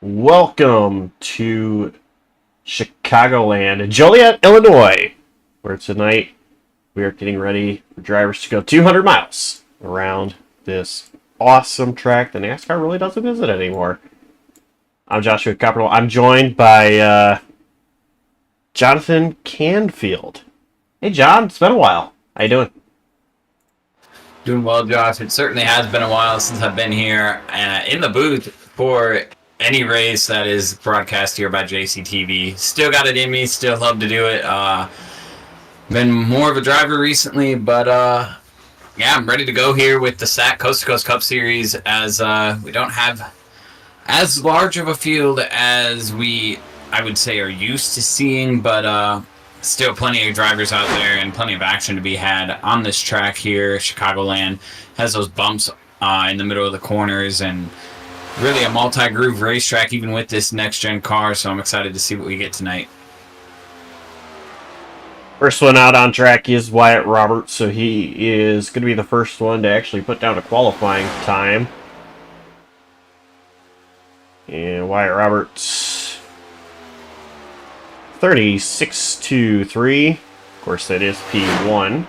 Welcome to Chicagoland, Joliet, Illinois, where tonight we are getting ready for drivers to go 200 miles around this awesome track that NASCAR really doesn't visit anymore. I'm Joshua Copperwell. I'm joined by Jonathan Canfield. Hey, John, it's been a while. How you doing? Doing well, Josh. It certainly has been a while since I've been here in the booth for any race that is broadcast here by JCTV. Still got it in me. Still love to do it. Been more of a driver recently, but yeah, I'm ready to go here with the SAAC Coast to Coast Cup Series as we don't have as large of a field as I would say, are used to seeing, but still plenty of drivers out there and plenty of action to be had on this track here. Chicagoland has those bumps in the middle of the corners and really a multi-groove racetrack even with this next-gen car, so I'm excited to see what we get tonight. First one out on track is Wyatt Roberts, so he is going to be the first one to actually put down a qualifying time. And Wyatt Roberts, 36.23. Of course, that is P1.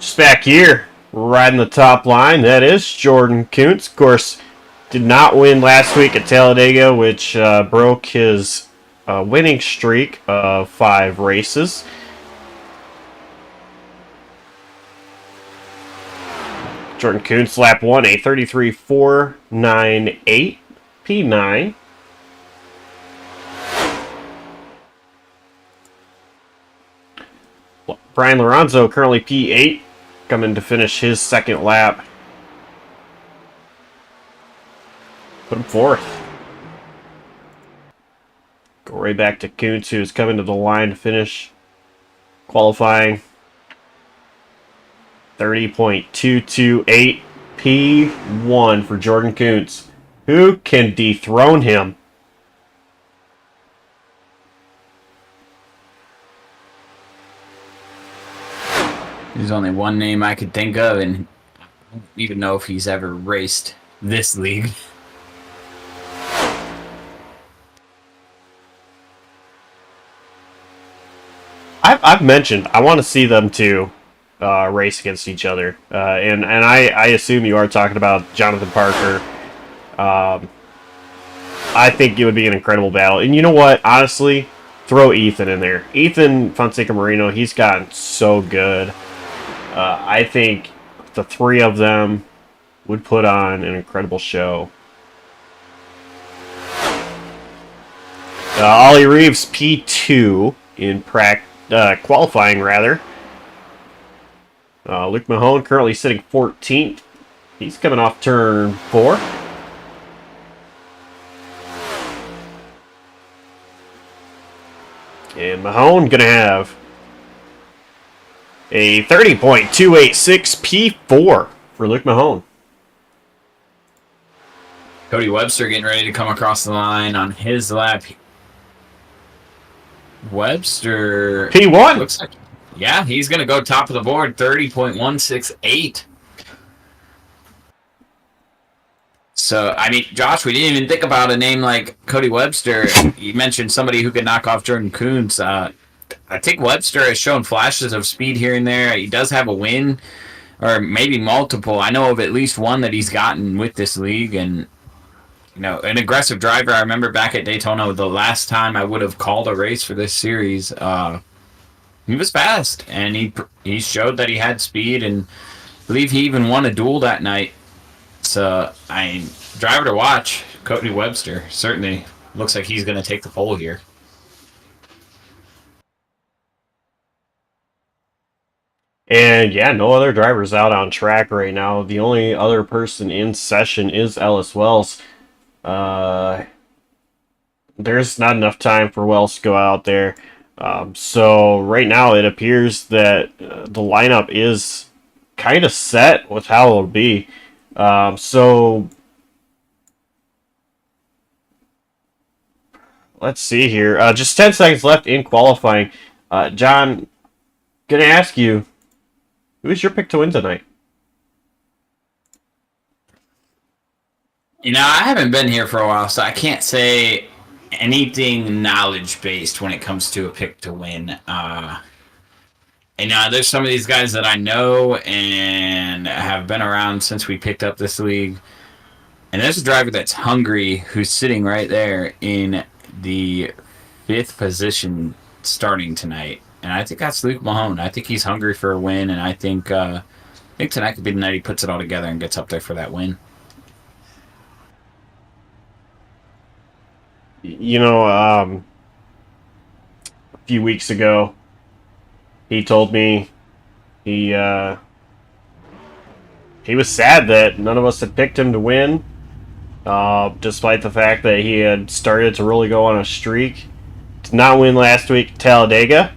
Just back here, riding the top line, that is Jordan Kuntz. Of course, did not win last week at Talladega, which broke his winning streak of 5 races. Jordan Kuntz, lap 1, a 33.498, P9. Brian Lorenzo, currently P8, coming to finish his second lap. Put him 4th. Go right back to Kuntz, who's coming to the line to finish qualifying. 30.228 P1 for Jordan Kuntz. Who can dethrone him? There's only one name I could think of, and I don't even know if he's ever raced this league. I've mentioned I want to see them two race against each other, and I assume you are talking about Jonathan Parker. I think it would be an incredible battle, and you know what? Honestly, throw Ethan in there. Ethan Fonseca Marino, he's gotten so good. I think the three of them would put on an incredible show. Ollie Reeves P2 in qualifying rather. Luke Mahone currently sitting 14th. He's coming off turn 4. And Mahone gonna have a 30.286 P4 for Luke Mahone. Cody Webster getting ready to come across the line on his lap. Webster P1. looks like, yeah, he's going to go top of the board, 30.168. So, I mean, Josh, we didn't even think about a name like Cody Webster. You mentioned somebody who could knock off Jordan Kuntz. I think Webster has shown flashes of speed here and there. He does have a win, or maybe multiple. I know of at least one that he's gotten with this league, and you know, an aggressive driver. I remember back at Daytona, the last time I would have called a race for this series, he was fast, and he showed that he had speed, and I believe he even won a duel that night. So, driver to watch, Cody Webster. Certainly looks like he's going to take the pole here. And yeah, no other drivers out on track right now. The only other person in session is Ellis Wells. There's not enough time for Wells to go out there. So right now it appears that the lineup is kind of set with how it'll be. So let's see here. Just 10 seconds left in qualifying. John, gonna ask you, Who is your pick to win tonight? You know, I haven't been here for a while, so I can't say anything knowledge-based when it comes to a pick to win. There's some of these guys that I know and have been around since we picked up this league. And there's a driver that's hungry who's sitting right there in the 5th position starting tonight. And I think that's Luke Mahone. I think he's hungry for a win, and I think tonight could be the night he puts it all together and gets up there for that win. A few weeks ago, he told me he was sad that none of us had picked him to win, despite the fact that he had started to really go on a streak. To not win last week at Talladega,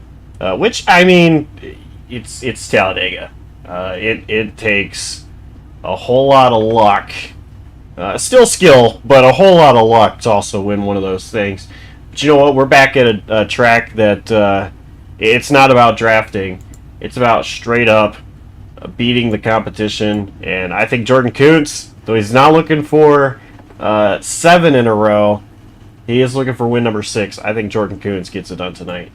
which, I mean, it's Talladega. It takes a whole lot of luck. Still skill, but a whole lot of luck to also win one of those things. But you know what? We're back at a track that it's not about drafting. It's about straight up beating the competition. And I think Jordan Kuntz, though he's not looking for 7 in a row, he is looking for win number 6. I think Jordan Kuntz gets it done tonight.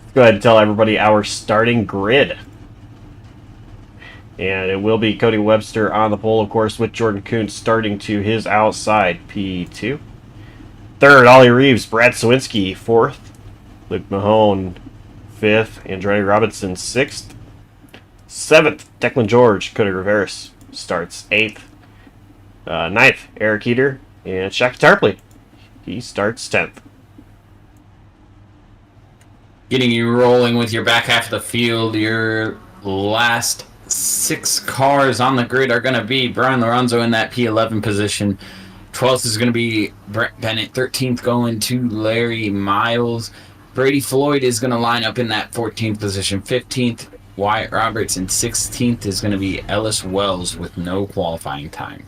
Let's go ahead and tell everybody our starting grid. And it will be Cody Webster on the pole, of course, with Jordan Kuntz starting to his outside P2. 3rd, Ollie Reeves, Brad Sawinski, 4th. Luke Mahone, 5th. Andretti Robinson, 6th. 7th, Declan George, Cody Rivera starts 8th. 9th, Eric Eater, and Shaq Tarpley. He starts 10th. Getting you rolling with your back half of the field, your last 6 cars on the grid are going to be Brian Lorenzo in that P11 position. 12th is going to be Brett Bennett. 13th going to Larry Miles. Brady Floyd is going to line up in that 14th position. 15th, Wyatt Roberts. And 16th is going to be Ellis Wells with no qualifying time.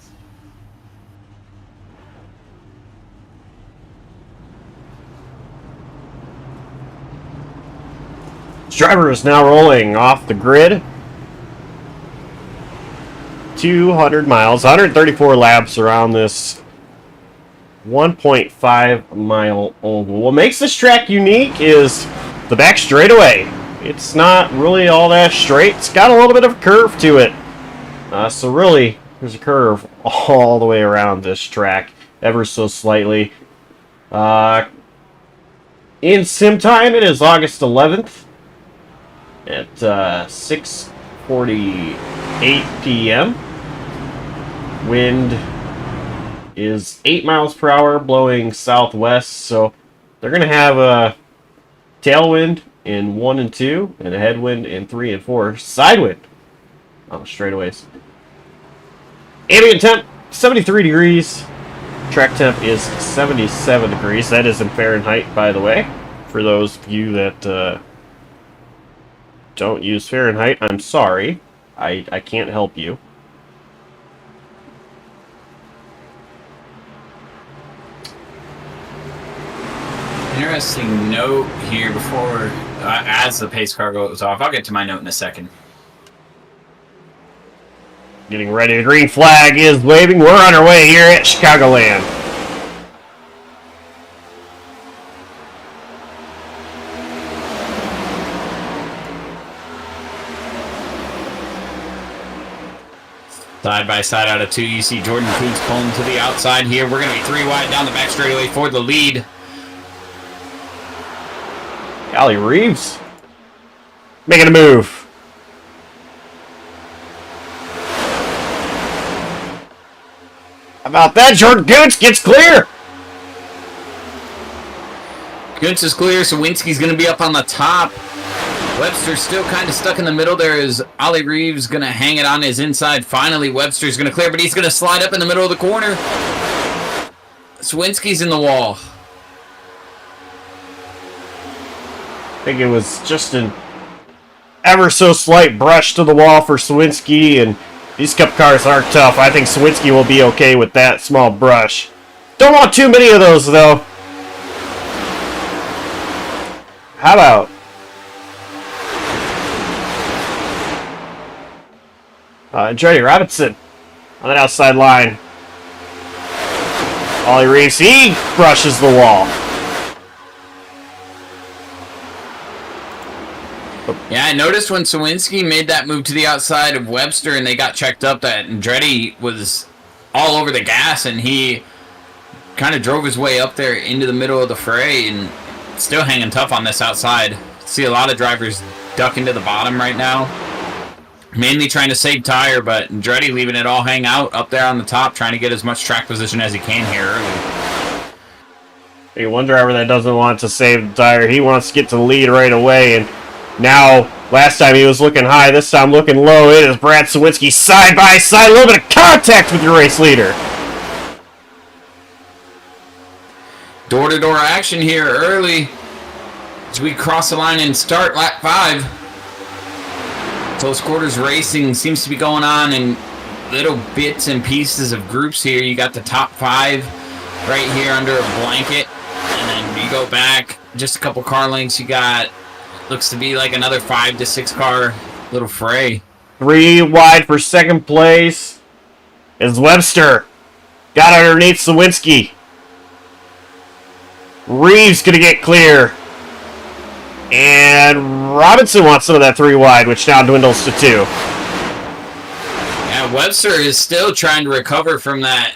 This driver is now rolling off the grid. 200 miles, 134 laps around this 1.5 mile oval. What makes this track unique is the back straightaway. It's not really all that straight. It's got a little bit of a curve to it. So really, there's a curve all the way around this track, ever so slightly. In sim time, it is August 11th at 6:48 p.m. Wind is 8 miles per hour, blowing southwest, so they're going to have a tailwind in 1 and 2, and a headwind in 3 and 4. Sidewind on the straightaways. Ambient temp, 73 degrees. Track temp is 77 degrees. That is in Fahrenheit, by the way. For those of you that don't use Fahrenheit, I'm sorry. I can't help you. Interesting note here before, as the pace car goes off. I'll get to my note in a second. Getting ready. The green flag is waving. We're on our way here at Chicagoland. Side by side out of 2, you see Jordan Kuntz pulling to the outside here. We're going to be 3 wide down the back straightaway for the lead. Ollie Reeves making a move. How about that? Jordan Kuntz gets clear. Kuntz is clear. Sawinski's going to be up on the top. Webster's still kind of stuck in the middle. There is Ollie Reeves going to hang it on his inside. Finally, Webster's going to clear, but he's going to slide up in the middle of the corner. Sawinski's in the wall. I think it was just an ever so slight brush to the wall for Sawinski, and these cup cars are tough. I think Sawinski will be okay with that small brush. Don't want too many of those, though. How about Jody Robinson on that outside line. Ollie Reeves, he brushes the wall. Yeah, I noticed when Sawinski made that move to the outside of Webster and they got checked up that Andretti was all over the gas, and he kind of drove his way up there into the middle of the fray and still hanging tough on this outside. See a lot of drivers ducking to the bottom right now, mainly trying to save tire, but Andretti leaving it all hang out up there on the top, trying to get as much track position as he can here early. Hey, one driver that doesn't want to save the tire, he wants to get to the lead right away, and now, last time he was looking high, this time looking low. It is Brad Sawinski side by side, a little bit of contact with your race leader. Door-to-door action here early as we cross the line and start lap 5. Close quarters racing seems to be going on in little bits and pieces of groups here. You got the top 5 right here under a blanket, and then you go back just a couple car lengths. You got, looks to be like another 5 to 6 car little fray. 3 wide for second place is Webster. Got underneath Sawinski. Reeves going to get clear. And Robinson wants some of that 3 wide, which now dwindles to 2. Yeah, Webster is still trying to recover from that.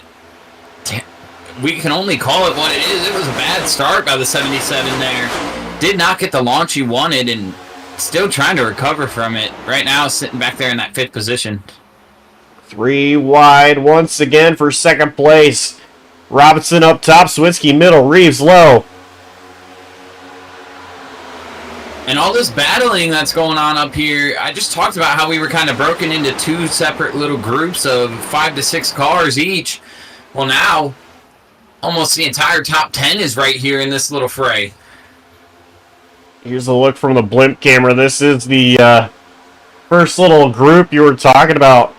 We can only call it what it is. It was a bad start by the 77 there. Did not get the launch he wanted and still trying to recover from it. Right now, sitting back there in that 5th position. 3 wide once again for second place. Robinson up top, Sawinski middle, Reeves low. And all this battling that's going on up here, I just talked about how we were kind of broken into 2 separate little groups of 5 to 6 cars each. Well, now, almost the entire top 10 is right here in this little fray. Here's a look from the blimp camera. This is the first little group you were talking about.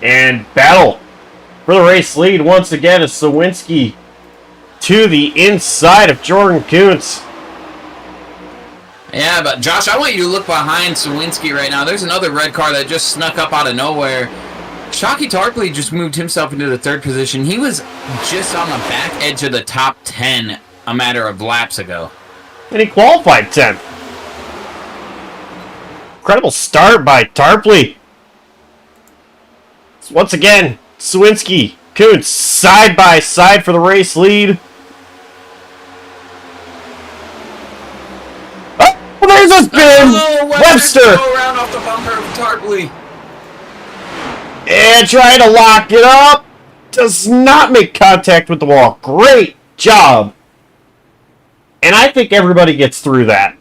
And battle for the race lead once again is Sawinski to the inside of Jordan Kuntz. Yeah, but Josh, I want you to look behind Sawinski right now. There's another red car that just snuck up out of nowhere. Shockey Tarpley just moved himself into the 3rd position. He was just on the back edge of the top 10 a matter of laps ago. And he qualified 10th. Incredible start by Tarpley. Once again, Sawinski, Kuntz side by side for the race lead. Oh, there's a spin! Webster! Go around off the bumper of Tarpley. And trying to lock it up. Does not make contact with the wall. Great job. And I think everybody gets through that.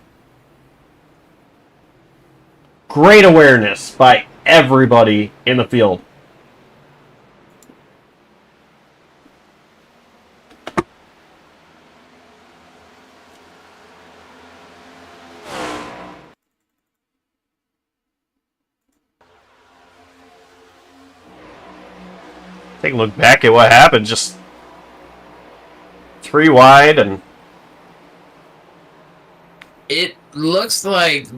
Great awareness by everybody in the field. Take a look back at what happened. Just 3 wide, and it looks like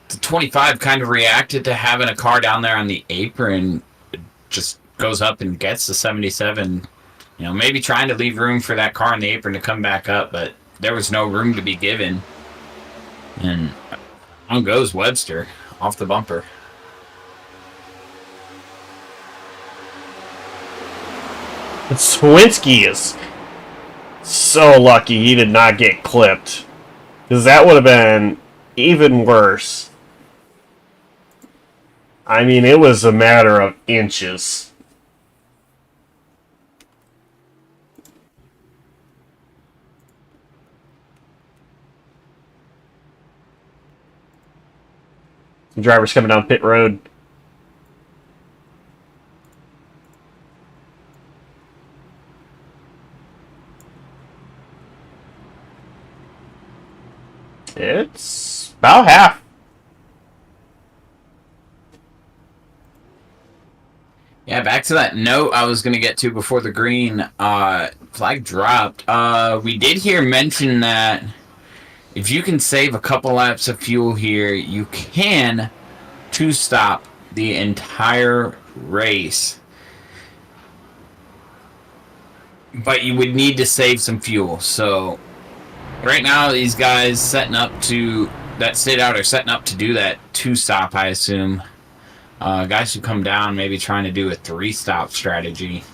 the 25 kind of reacted to having a car down there on the apron. It just goes up and gets the 77. You know, maybe trying to leave room for that car on the apron to come back up, but there was no room to be given. And on goes Webster off the bumper. Sawinski is so lucky he did not get clipped, because that would have been even worse. I mean, it was a matter of inches. The driver's coming down pit road. It's about half. Yeah, back to that note I was going to get to before the green flag dropped. We did hear mention that If you can save a couple laps of fuel here, you can two-stop the entire race. But you would need to save some fuel. So right now, these guys setting up to that stayed out are setting up to do that two-stop, I assume. Guys who come down maybe trying to do a three-stop strategy.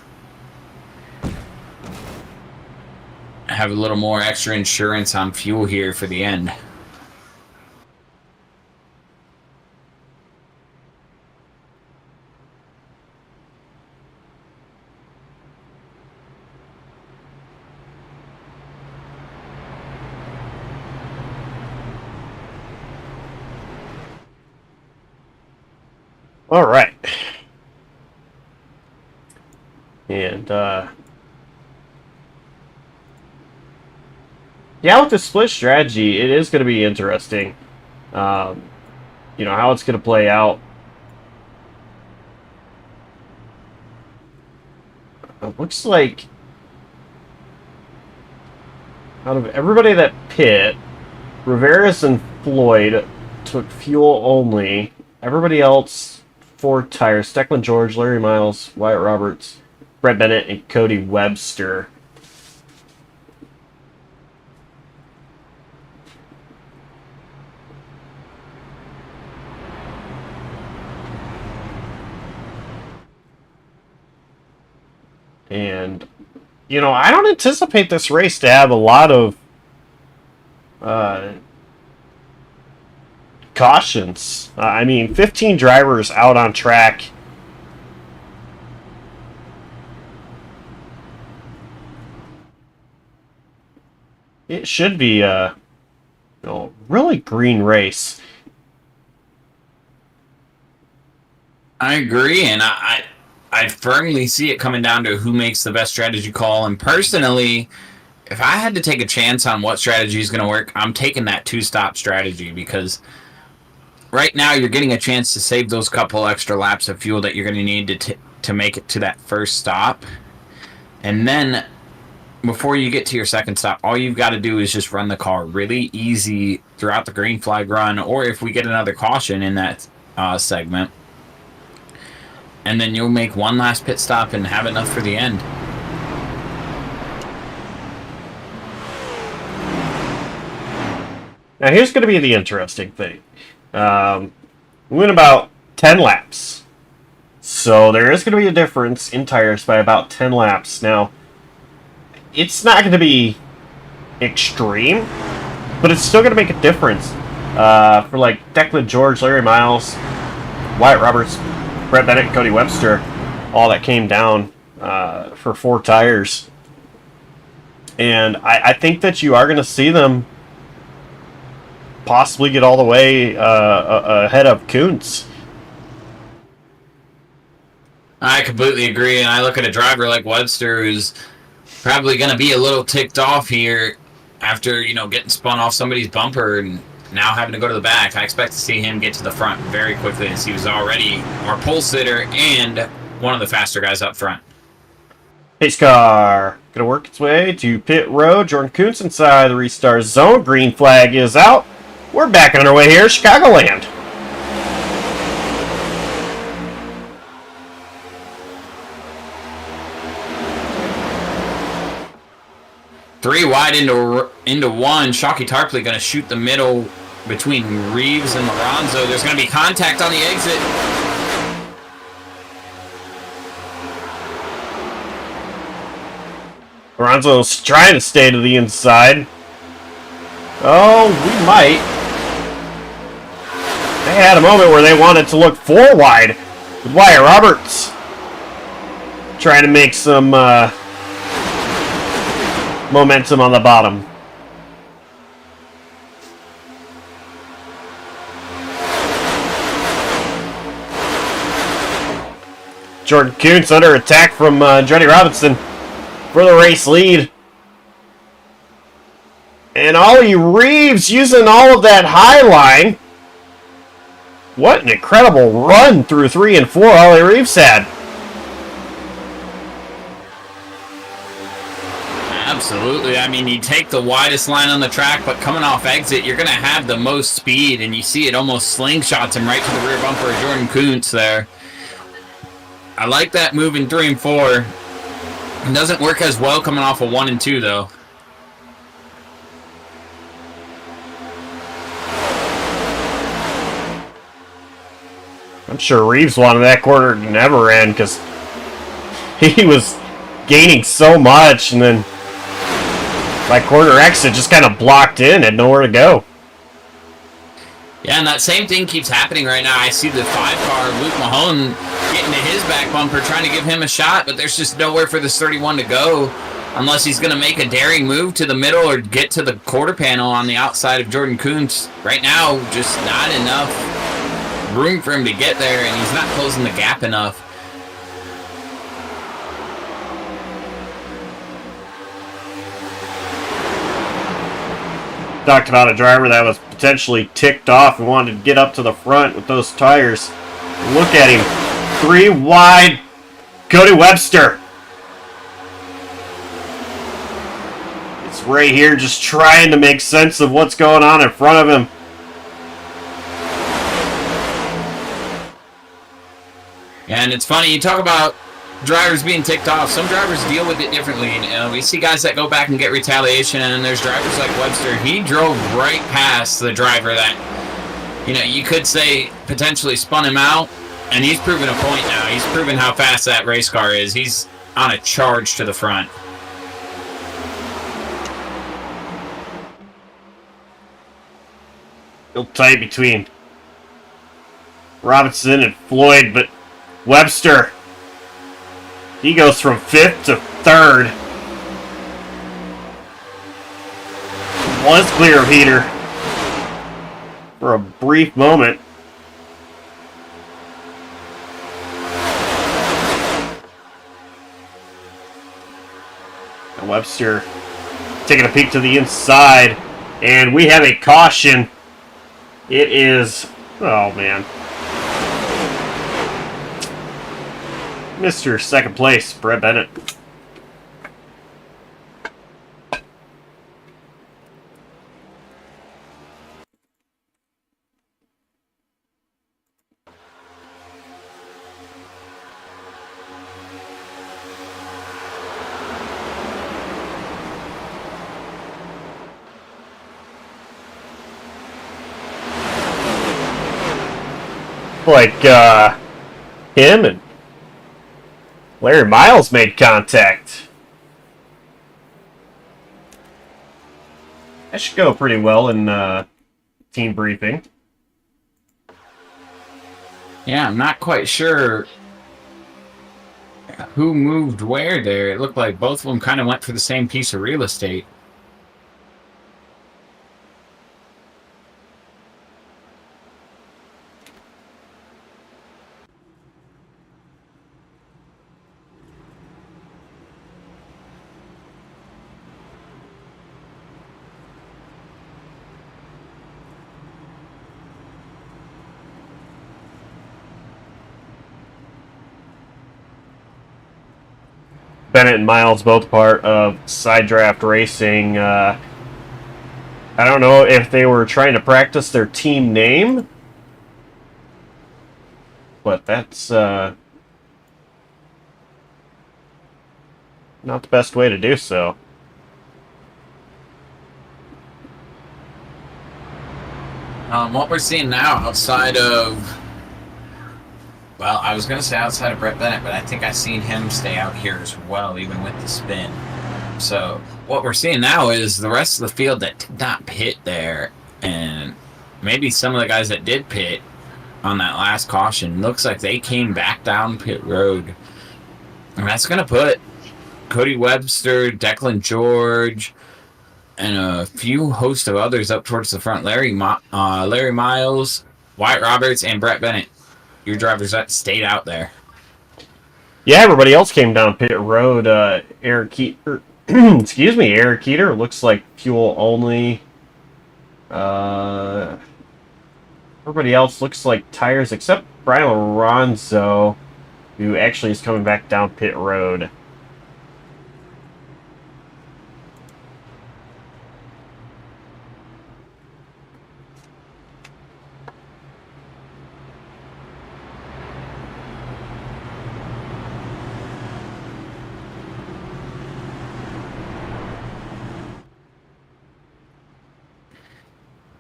Have a little more extra insurance on fuel here for the end. All right. And, yeah, with the split strategy, it is going to be interesting. You know, how it's going to play out. It looks like out of everybody that pit, Rivera's and Floyd took fuel only. Everybody else, 4 tires. Declan George, Larry Miles, Wyatt Roberts, Brett Bennett, and Cody Webster. And, you know, I don't anticipate this race to have a lot of cautions. I mean, 15 drivers out on track. It should be a really green race. I agree, and I firmly see it coming down to who makes the best strategy call. And personally, if I had to take a chance on what strategy is going to work, I'm taking that two-stop strategy, because right now you're getting a chance to save those couple extra laps of fuel that you're going to need to make it to that first stop. And then before you get to your second stop, all you've got to do is just run the car really easy throughout the green flag run, or if we get another caution in that segment, and then you'll make one last pit stop and have enough for the end. Now here's going to be the interesting thing. We went about 10 laps. So there is going to be a difference in tires by about 10 laps. Now, it's not going to be extreme, but it's still going to make a difference. For like Declan George, Larry Miles, Wyatt Roberts, Brett Bennett, Cody Webster, all that came down for 4 tires. And I think that you are going to see them possibly get all the way ahead of Kuntz. I completely agree, and I look at a driver like Webster who's probably going to be a little ticked off here after, you know, getting spun off somebody's bumper and now having to go to the back. I expect to see him get to the front very quickly, as he was already our pole sitter and one of the faster guys up front. Pace car gonna work its way to pit road. Jordan Kuntz inside the restart zone. Green flag is out. We're back on our way here, Chicagoland. Three wide into one. Shockey Tarpley going to shoot the middle between Reeves and Lorenzo. There's going to be contact on the exit. Lorenzo's trying to stay to the inside. Oh, we might. They had a moment where they wanted to look 4 wide with Wyatt Roberts trying to make some momentum on the bottom. Jordan Kuntz under attack from Johnny Robinson for the race lead. And Ollie Reeves using all of that high line. What an incredible run through 3 and 4 Ollie Reeves had. Absolutely. I mean, you take the widest line on the track, but coming off exit, you're going to have the most speed, and you see it almost slingshots him right to the rear bumper of Jordan Kuntz there. I like that move in 3 and 4. It doesn't work as well coming off of 1 and 2, though. I'm sure Reeves wanted that quarter to never end because he was gaining so much, and then by quarter exit just kind of blocked in, had nowhere to go. Yeah, and that same thing keeps happening right now. I see the 5-car, Luke Mahone, getting to his back bumper, trying to give him a shot, but there's just nowhere for this 31 to go unless he's going to make a daring move to the middle or get to the quarter panel on the outside of Jordan Kuntz. Right now, just not enough room for him to get there, and he's not closing the gap enough. Talked about a driver that was potentially ticked off and wanted to get up to the front with those tires. Look at him. 3 wide. Cody Webster. It's right here just trying to make sense of what's going on in front of him. And it's funny, you talk about drivers being ticked off. Some drivers deal with it differently. We see guys that go back and get retaliation, and there's drivers like Webster. He drove right past the driver that, you could say potentially spun him out, and he's proven a point now. He's proven how fast that race car is. He's on a charge to the front. Real tight between Robinson and Floyd, but Webster, he goes from 5th to 3rd. Was clear of Heater for a brief moment. And Webster taking a peek to the inside, and we have a caution. It is, oh man, Mr. Second Place, Brett Bennett. Like, him and Larry Miles made contact. That should go pretty well in team briefing. Yeah, I'm not quite sure who moved where there. It looked like both of them kind of went for the same piece of real estate. Bennett and Miles both part of Side Draft Racing. I don't know if they were trying to practice their team name, but that's not the best way to do so. What we're seeing now outside of, well, I was going to say outside of Brett Bennett, but I think I've seen him stay out here as well, even with the spin. So what we're seeing now is the rest of the field that did not pit there, and maybe some of the guys that did pit on that last caution, looks like they came back down pit road. And that's going to put Cody Webster, Declan George, and a few host of others up towards the front. Larry Miles, Wyatt Roberts, and Brett Bennett. Your drivers that stayed out there. Yeah, everybody else came down pit road. Eric Keeter, excuse me, Eric Keeter looks like fuel only. Everybody else looks like tires, except Brian Lorenzo, who actually is coming back down pit road.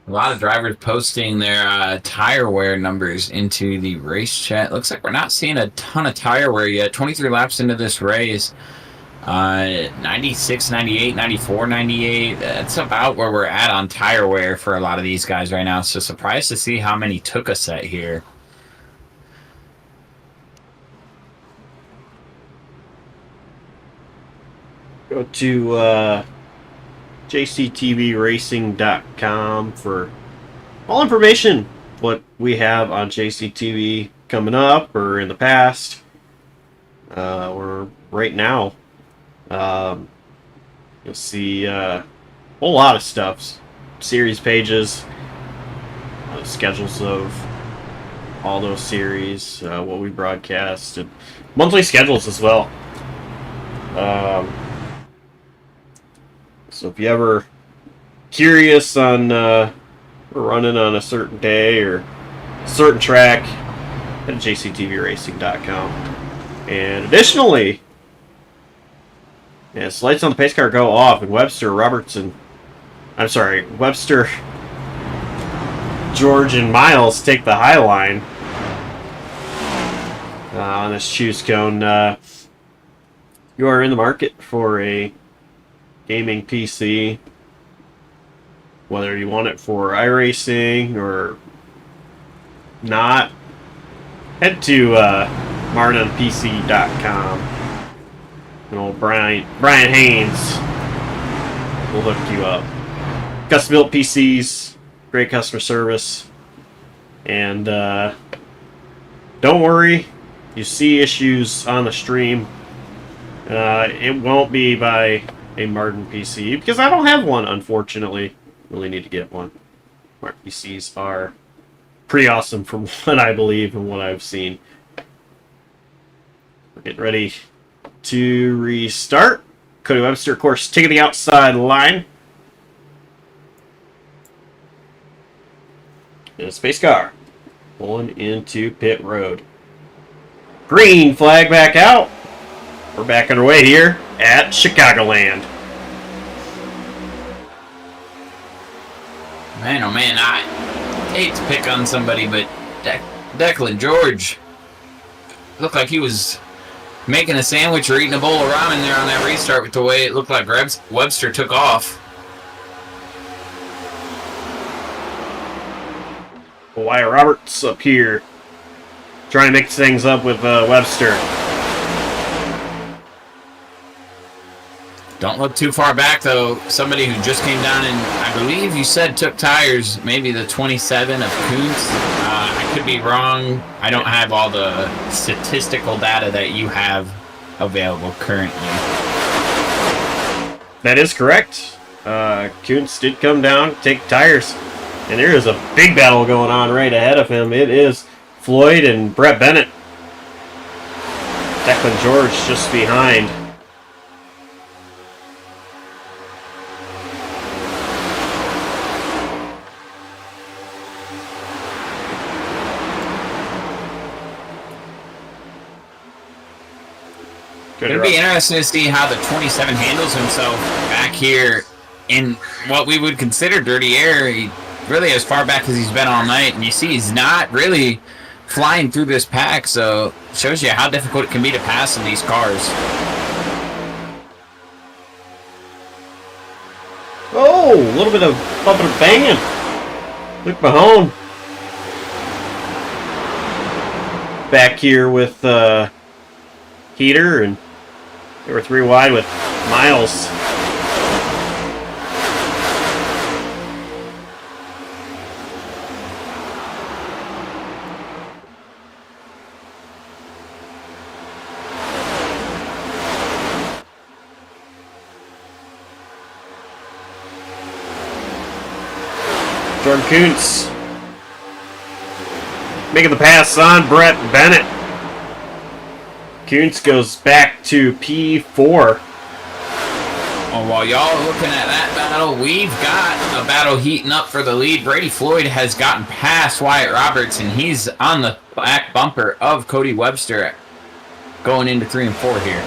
A lot of drivers posting their tire wear numbers into the race chat. Looks like we're not seeing a ton of tire wear yet. 23 laps into this race. 96, 98, 94, 98. That's about where we're at on tire wear for a lot of these guys right now. So surprised to see how many took a set here. Go to JCTVRacing.com for all information, what we have on JCTV coming up or in the past, or right now. You'll see a whole lot of stuff, series pages, schedules of all those series, what we broadcast, and monthly schedules as well. So if you ever curious on running on a certain day or a certain track, head to jctvracing.com. And additionally, as lights on the pace car go off and Webster, George, and Miles take the high line on this choose cone, you are in the market for a gaming PC, whether you want it for iRacing or not. Head to martinonpc.com. And old Brian Haynes will hook you up. Custom built PCs, great customer service, and don't worry, you see issues on the stream, it won't be by a Martin PC, because I don't have one, unfortunately. Really need to get one. Martin PCs are pretty awesome from what I believe and what I've seen. We're getting ready to restart. Cody Webster, of course, taking the outside line. And a space car pulling into pit road. Green flag back out. We're back underway here at Chicagoland. Man, oh man, I hate to pick on somebody, but Declan George looked like he was making a sandwich or eating a bowl of ramen there on that restart with the way it looked like Webster took off. Wyatt Roberts up here trying to mix things up with Webster. Don't look too far back, though. Somebody who just came down and I believe you said took tires, maybe the 27 of Kuntz. I could be wrong. I don't have all the statistical data that you have available currently. That is correct. Kuntz did come down, take tires, and there is a big battle going on right ahead of him. It is Floyd and Brett Bennett. Declan George just behind. It'll be interesting to see how the 27 handles himself back here in what we would consider dirty air. He really as far back as he's been all night, and you see he's not really flying through this pack, so it shows you how difficult it can be to pass in these cars. Oh, a little bit of bumping and banging. Luke Mahone back here with Heater, and they were 3 wide with Miles. Jordan Kuntz making the pass on Brett Bennett. Kuntz goes back to P4. Well, while y'all are looking at that battle, we've got a battle heating up for the lead. Brady Floyd has gotten past Wyatt Roberts, and he's on the back bumper of Cody Webster going into 3 and 4 here.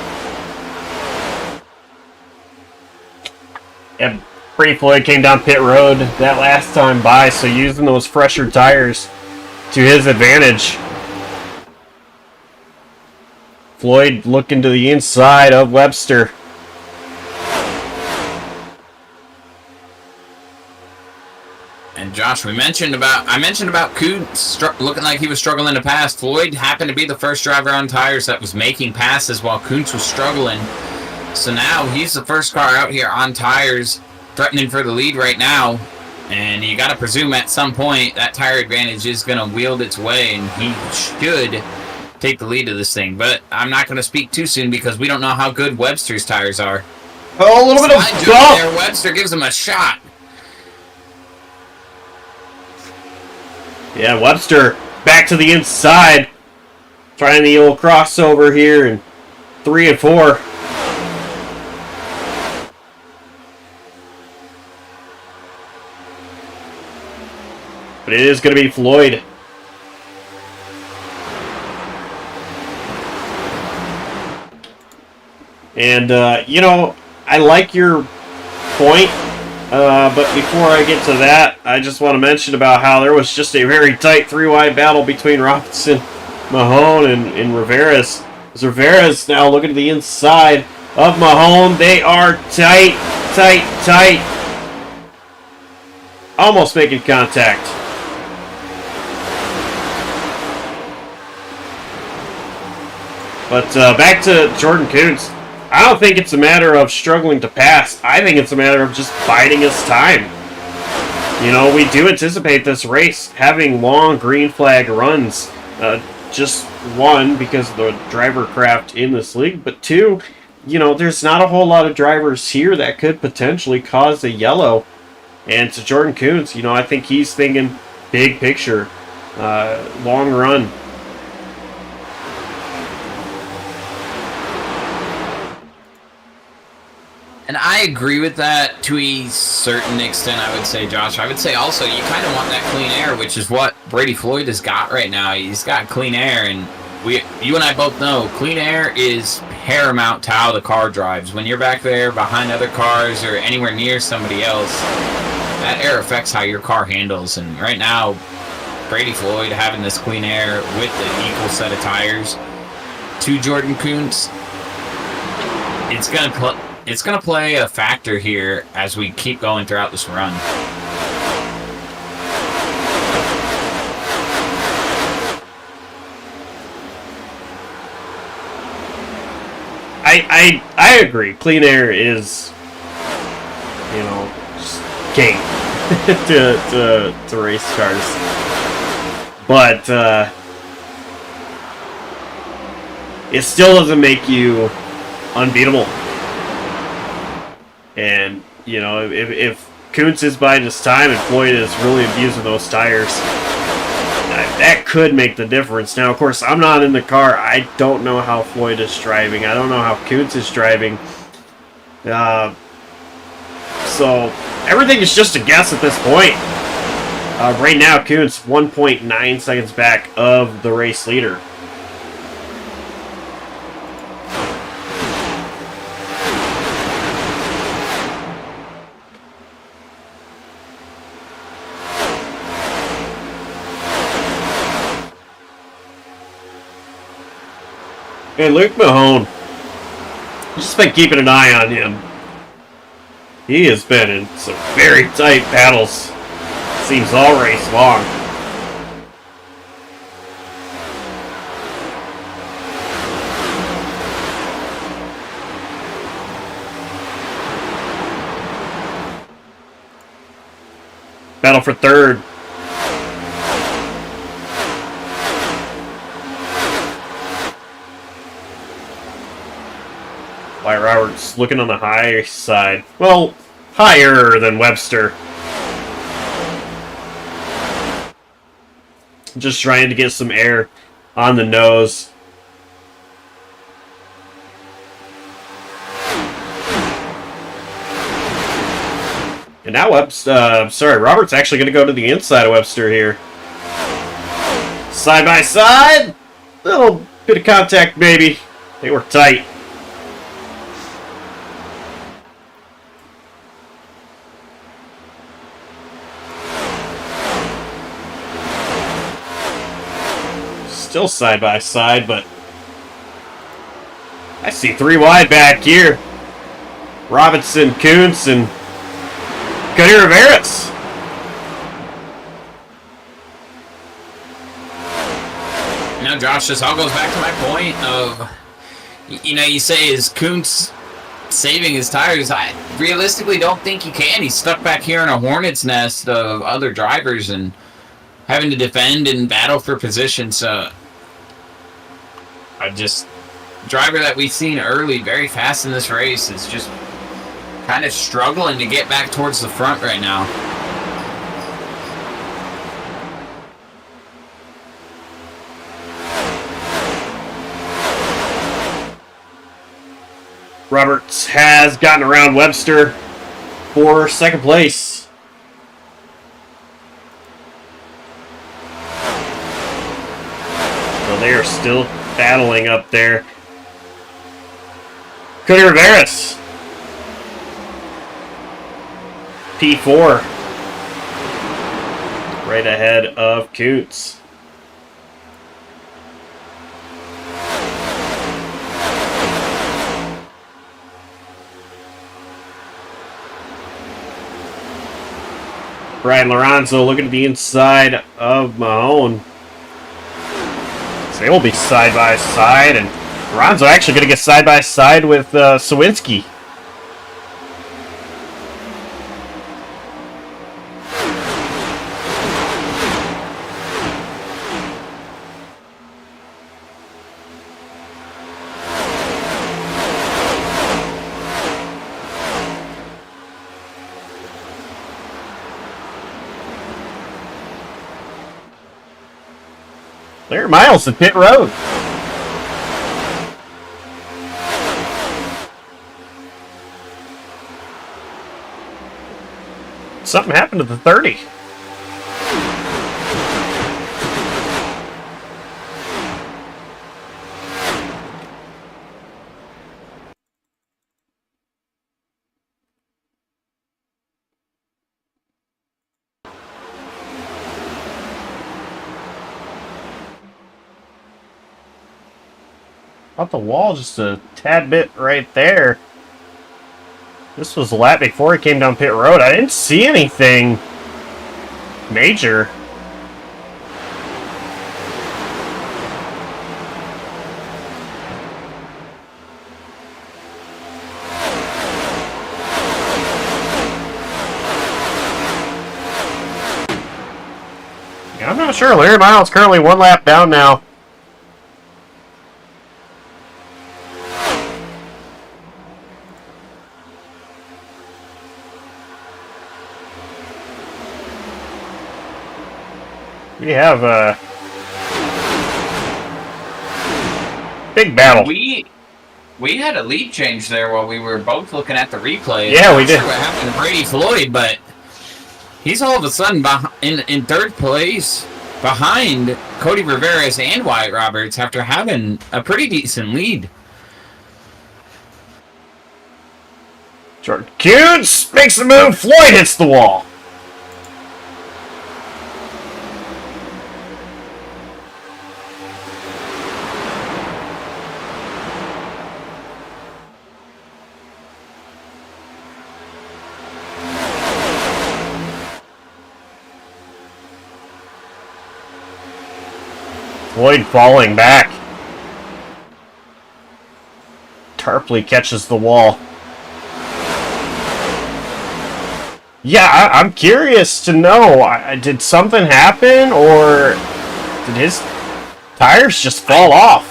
And Brady Floyd came down pit road that last time by, so using those fresher tires to his advantage. Floyd looking to the inside of Webster. And Josh, I mentioned about Kuntz looking like he was struggling to pass. Floyd happened to be the first driver on tires that was making passes while Kuntz was struggling. So now he's the first car out here on tires, threatening for the lead right now. And you got to presume at some point that tire advantage is going to wield its way, and he should take the lead of this thing. But I'm not going to speak too soon because we don't know how good Webster's tires are. Oh, a little bit of jump there. Webster gives him a shot. Yeah, Webster back to the inside. Trying the old crossover here in 3 and 4. But it is going to be Floyd. And, you know, I like your point. But before I get to that, I just want to mention about how there was just a very tight 3-wide battle between Robinson, Mahone, and Rivera's. As Rivera's now looking to the inside of Mahone. They are tight. Almost making contact. But back to Jordan Kuntz. I don't think it's a matter of struggling to pass. I think it's a matter of just biding his time. You know, we do anticipate this race having long green flag runs. Just one, because of the driver craft in this league. But two, you know, there's not a whole lot of drivers here that could potentially cause a yellow. And to Jordan Kuntz, you know, I think he's thinking big picture. Long run. And I agree with that to a certain extent, I would say, Josh. I would say also you kind of want that clean air, which is what Brady Floyd has got right now. He's got clean air, and you and I both know clean air is paramount to how the car drives. When you're back there behind other cars or anywhere near somebody else, that air affects how your car handles. And right now, Brady Floyd having this clean air with an equal set of tires to Jordan Kuntz, it's going to play a factor here as we keep going throughout this run. I agree. Clean air is, you know, just king to race cars. But it still doesn't make you unbeatable. And, you know, if Kuntz is biding his time and Floyd is really abusing those tires, that could make the difference. Now, of course, I'm not in the car. I don't know how Floyd is driving. I don't know how Kuntz is driving. So, everything is just a guess at this point. Right now, Kuntz 1.9 seconds back of the race leader. And Luke Mahone, just been keeping an eye on him. He has been in some very tight battles. Seems all race long. Battle for third. Wyatt Roberts looking on the high side. Well, higher than Webster. Just trying to get some air on the nose. And now Roberts actually going to go to the inside of Webster here. Side by side. Little bit of contact, maybe. They were tight. still side by side, but I see 3 wide back here. Robinson, Kuntz, and Cody Rivera's. You know, Josh, this all goes back to my point of, you know, you say, is Kuntz saving his tires? I realistically don't think he can. He's stuck back here in a hornet's nest of other drivers and having to defend and battle for position. So, driver that we've seen early, very fast in this race, is just kind of struggling to get back towards the front right now. Roberts has gotten around Webster for second place. So they are still battling up there. Cody Rivera's P4 right ahead of Kuntz. Brian Lorenzo looking at the inside of Mahone. So they will be side by side, and Lorenzo actually going to get side by side with Sawinski. There are Miles at pit road. Something happened to the 30. Off the wall just a tad bit right there. This was a lap before he came down pit road. I didn't see anything major. Yeah, I'm not sure. Larry Miles currently 1 lap down now. We have a big battle. We had a lead change there while we were both looking at the replay. Yeah, we did. Sure what happened to Brady Floyd, but he's all of a sudden in third place behind Cody Rivera's and Wyatt Roberts after having a pretty decent lead. Jordan Kuntz makes the move. Floyd hits the wall. Floyd falling back. Tarpley catches the wall. Yeah, I'm curious to know, did something happen, or did his tires just fall off?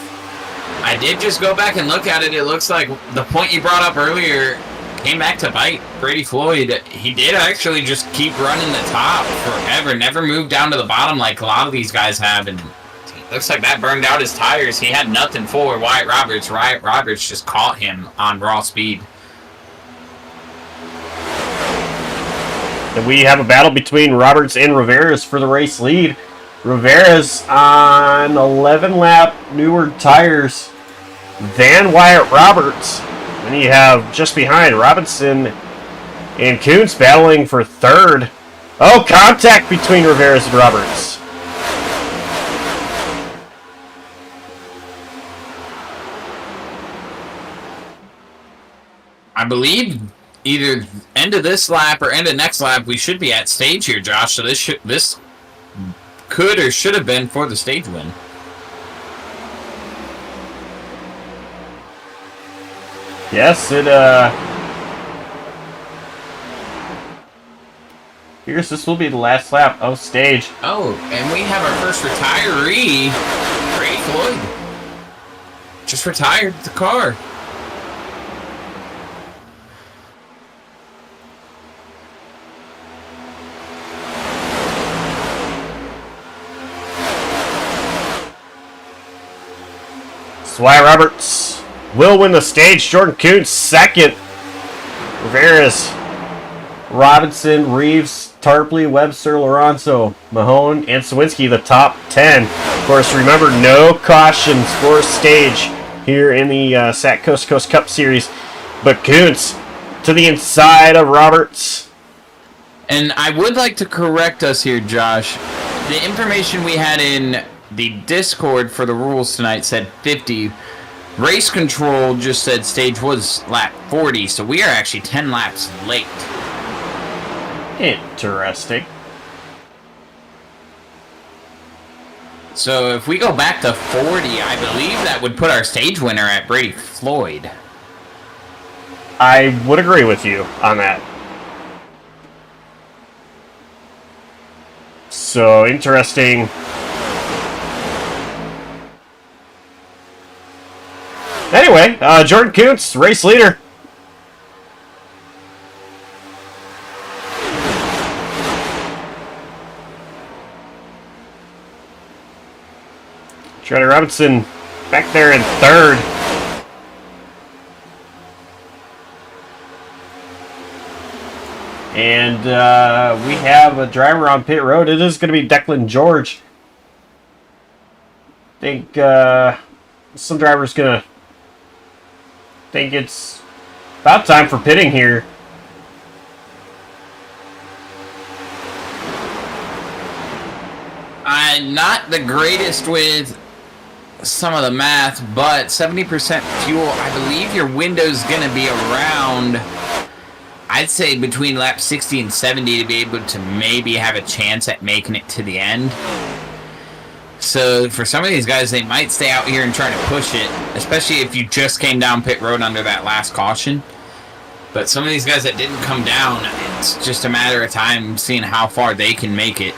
I did just go back and look at it. It looks like the point you brought up earlier came back to bite Brady Floyd. He did actually just keep running the top forever, never moved down to the bottom like a lot of these guys have, and looks like that burned out his tires. He had nothing for Wyatt Roberts. Wyatt Roberts just caught him on raw speed. And we have a battle between Roberts and Rivera's for the race lead. Rivera's on 11-lap newer tires than Wyatt Roberts. Then you have just behind Robinson and Kuntz battling for third. Oh, contact between Rivera's and Roberts. I believe either end of this lap or end of next lap, we should be at stage here, Josh. So this could or should have been for the stage win. Yes, it Here's this will be the last lap of stage. Oh, and we have our first retiree, Ray Floyd. Just retired the car. Swy Roberts will win the stage. Jordan Kuntz second. Rivera's Robinson, Reeves, Tarpley, Webster, Lorenzo, Mahone, and Sawinski, the top 10. Of course, remember, no cautions for stage here in the SAAC Coast to Coast Cup Series. But Kuntz to the inside of Roberts. And I would like to correct us here, Josh. The information we had in the Discord for the rules tonight said 50. Race Control just said stage was lap 40, so we are actually 10 laps late. Interesting. So if we go back to 40, I believe that would put our stage winner at Brady Floyd. I would agree with you on that. So, interesting. Anyway, Jordan Kuntz, race leader. Shredder Robinson back there in third. And we have a driver on pit road. It is going to be Declan George. I think some driver's going to think it's about time for pitting here. I'm not the greatest with some of the math, but 70% fuel, I believe your window's going to be around, I'd say between lap 60 and 70 to be able to maybe have a chance at making it to the end. So for some of these guys, they might stay out here and try to push it, especially if you just came down pit road under that last caution. But some of these guys that didn't come down, it's just a matter of time seeing how far they can make it.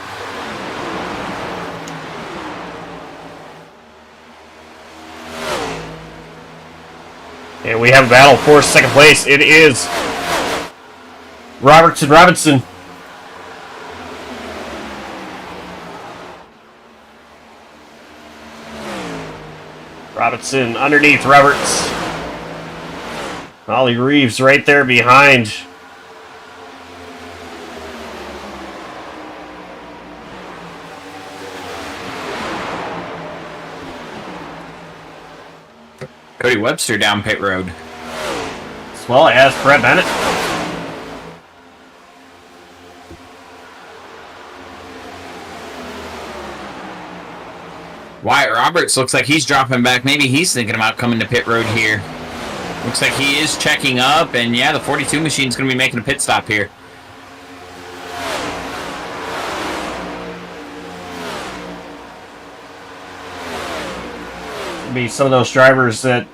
And we have a battle for second place. It is Roberts and Robinson. Robinson underneath Roberts. Ollie Reeves right there behind. Cody Webster down pit road. As well as Brett Bennett. Wyatt Roberts looks like he's dropping back. Maybe he's thinking about coming to pit road here. Looks like he is checking up, and yeah, the 42 machine's going to be making a pit stop here. Be some of those drivers that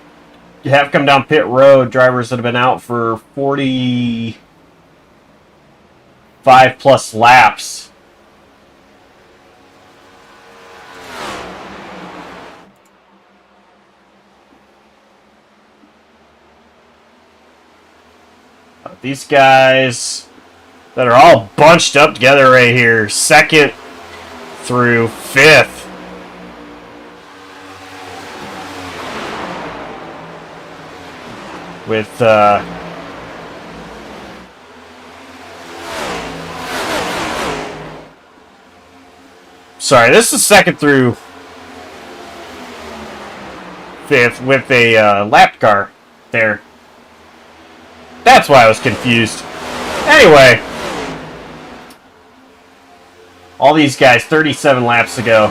have come down pit road, drivers that have been out for 45 plus laps. These guys that are all bunched up together right here, second through fifth. With sorry, this is second through fifth with a lap car there. That's why I was confused. Anyway, all these guys 37 laps ago.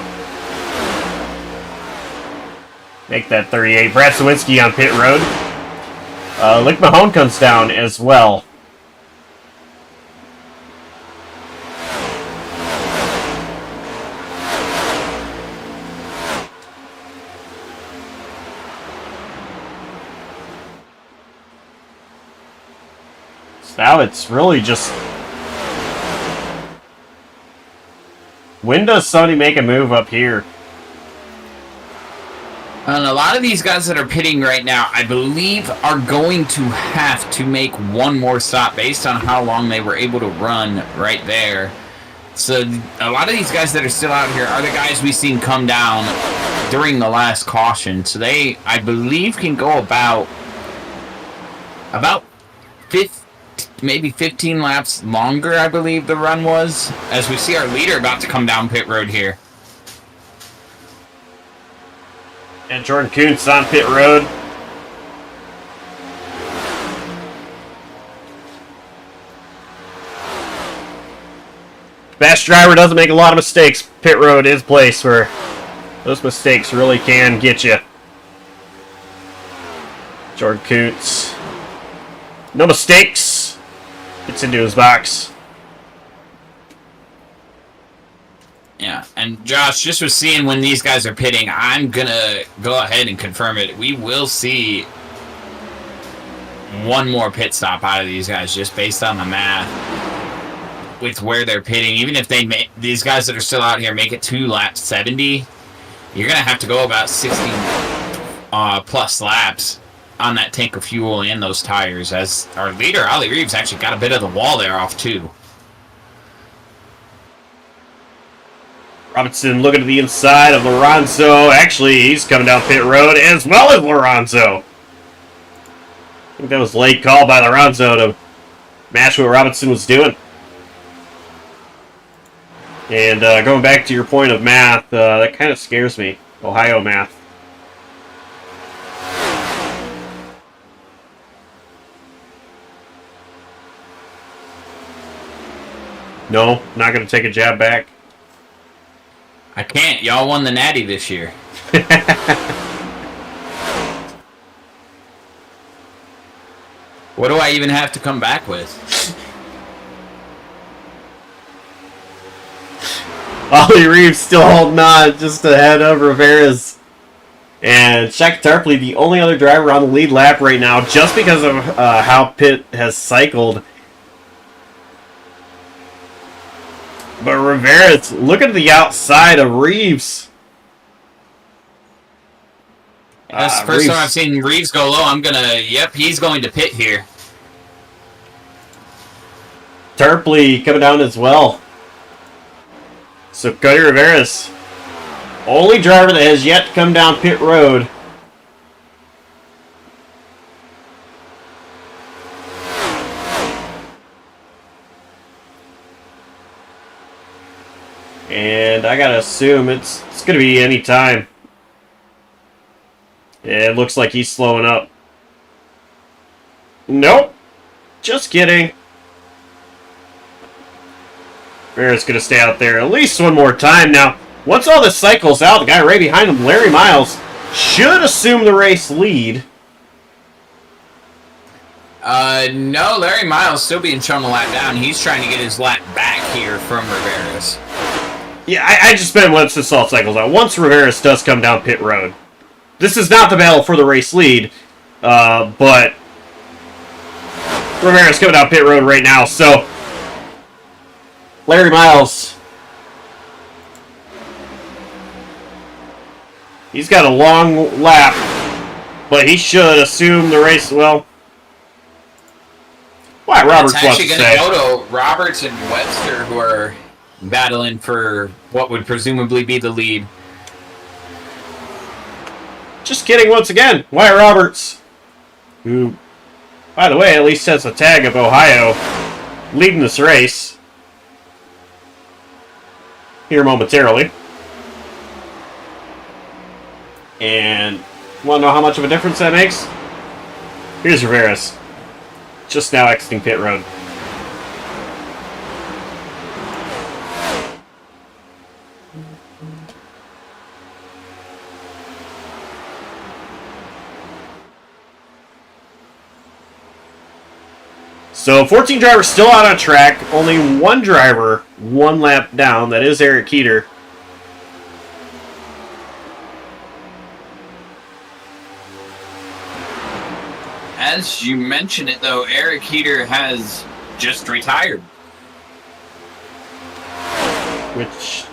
Make that 38. Brad Sawinski on pit road. Lick Mahone comes down as well. So now it's really just... When does somebody make a move up here? And a lot of these guys that are pitting right now, I believe, are going to have to make one more stop based on how long they were able to run right there. So a lot of these guys that are still out here are the guys we've seen come down during the last caution. So they, I believe, can go about 15 laps longer, I believe the run was, as we see our leader about to come down pit road here. And Jordan Kuntz on pit road. Fast driver doesn't make a lot of mistakes. Pit road is a place where those mistakes really can get you. Jordan Kuntz. No mistakes. Gets into his box. Yeah, and Josh, just was seeing when these guys are pitting, I'm going to go ahead and confirm it. We will see one more pit stop out of these guys just based on the math with where they're pitting. Even if they make, these guys that are still out here make it to lap 70, you're going to have to go about 60 plus laps on that tank of fuel and those tires, as our leader, Ollie Reeves, actually got a bit of the wall there off too. Robinson looking to the inside of Lorenzo. Actually, he's coming down pit road as well as Lorenzo. I think that was late call by Lorenzo to match what Robinson was doing. And going back to your point of math, that kind of scares me. Ohio math. No, not going to take a jab back. I can't. Y'all won the Natty this year. What do I even have to come back with? Ollie Reeves still holding on just ahead of Rivera's. And Shaq Tarpley, the only other driver on the lead lap right now, just because of how Pitt has cycled. But Rivera's looking to the outside of Reeves. That's the first time I've seen Reeves go low. I'm gonna, yep, he's going to pit here. Tarpley coming down as well. So Cody Rivera's only driver that has yet to come down pit road. And I gotta assume it's gonna be any time. Yeah, it looks like he's slowing up. Nope. Just kidding. Rivera's gonna stay out there at least one more time. Now, once all this cycles out, the guy right behind him, Larry Miles, should assume the race lead. No, Larry Miles still being shown a lap down. He's trying to get his lap back here from Rivera's. Yeah, I just meant once this all cycles out. Once Rivera's does come down pit road. This is not the battle for the race lead, but Rivera's coming down pit road right now, so Larry Miles, he's got a long lap, but he should assume the race, well, Wyatt Roberts wants to say. It's actually going to go to Roberts and Webster, who are battling for what would presumably be the lead. Just kidding once again. Wyatt Roberts, who, by the way, at least has a tag of Ohio, leading this race here momentarily. And want to know how much of a difference that makes? Here's Rivera's. Just now exiting pit road. So 14 drivers still out on track. Only one driver, one lap down. That is Eric Keeter. As you mentioned it, though, Eric Keeter has just retired. Which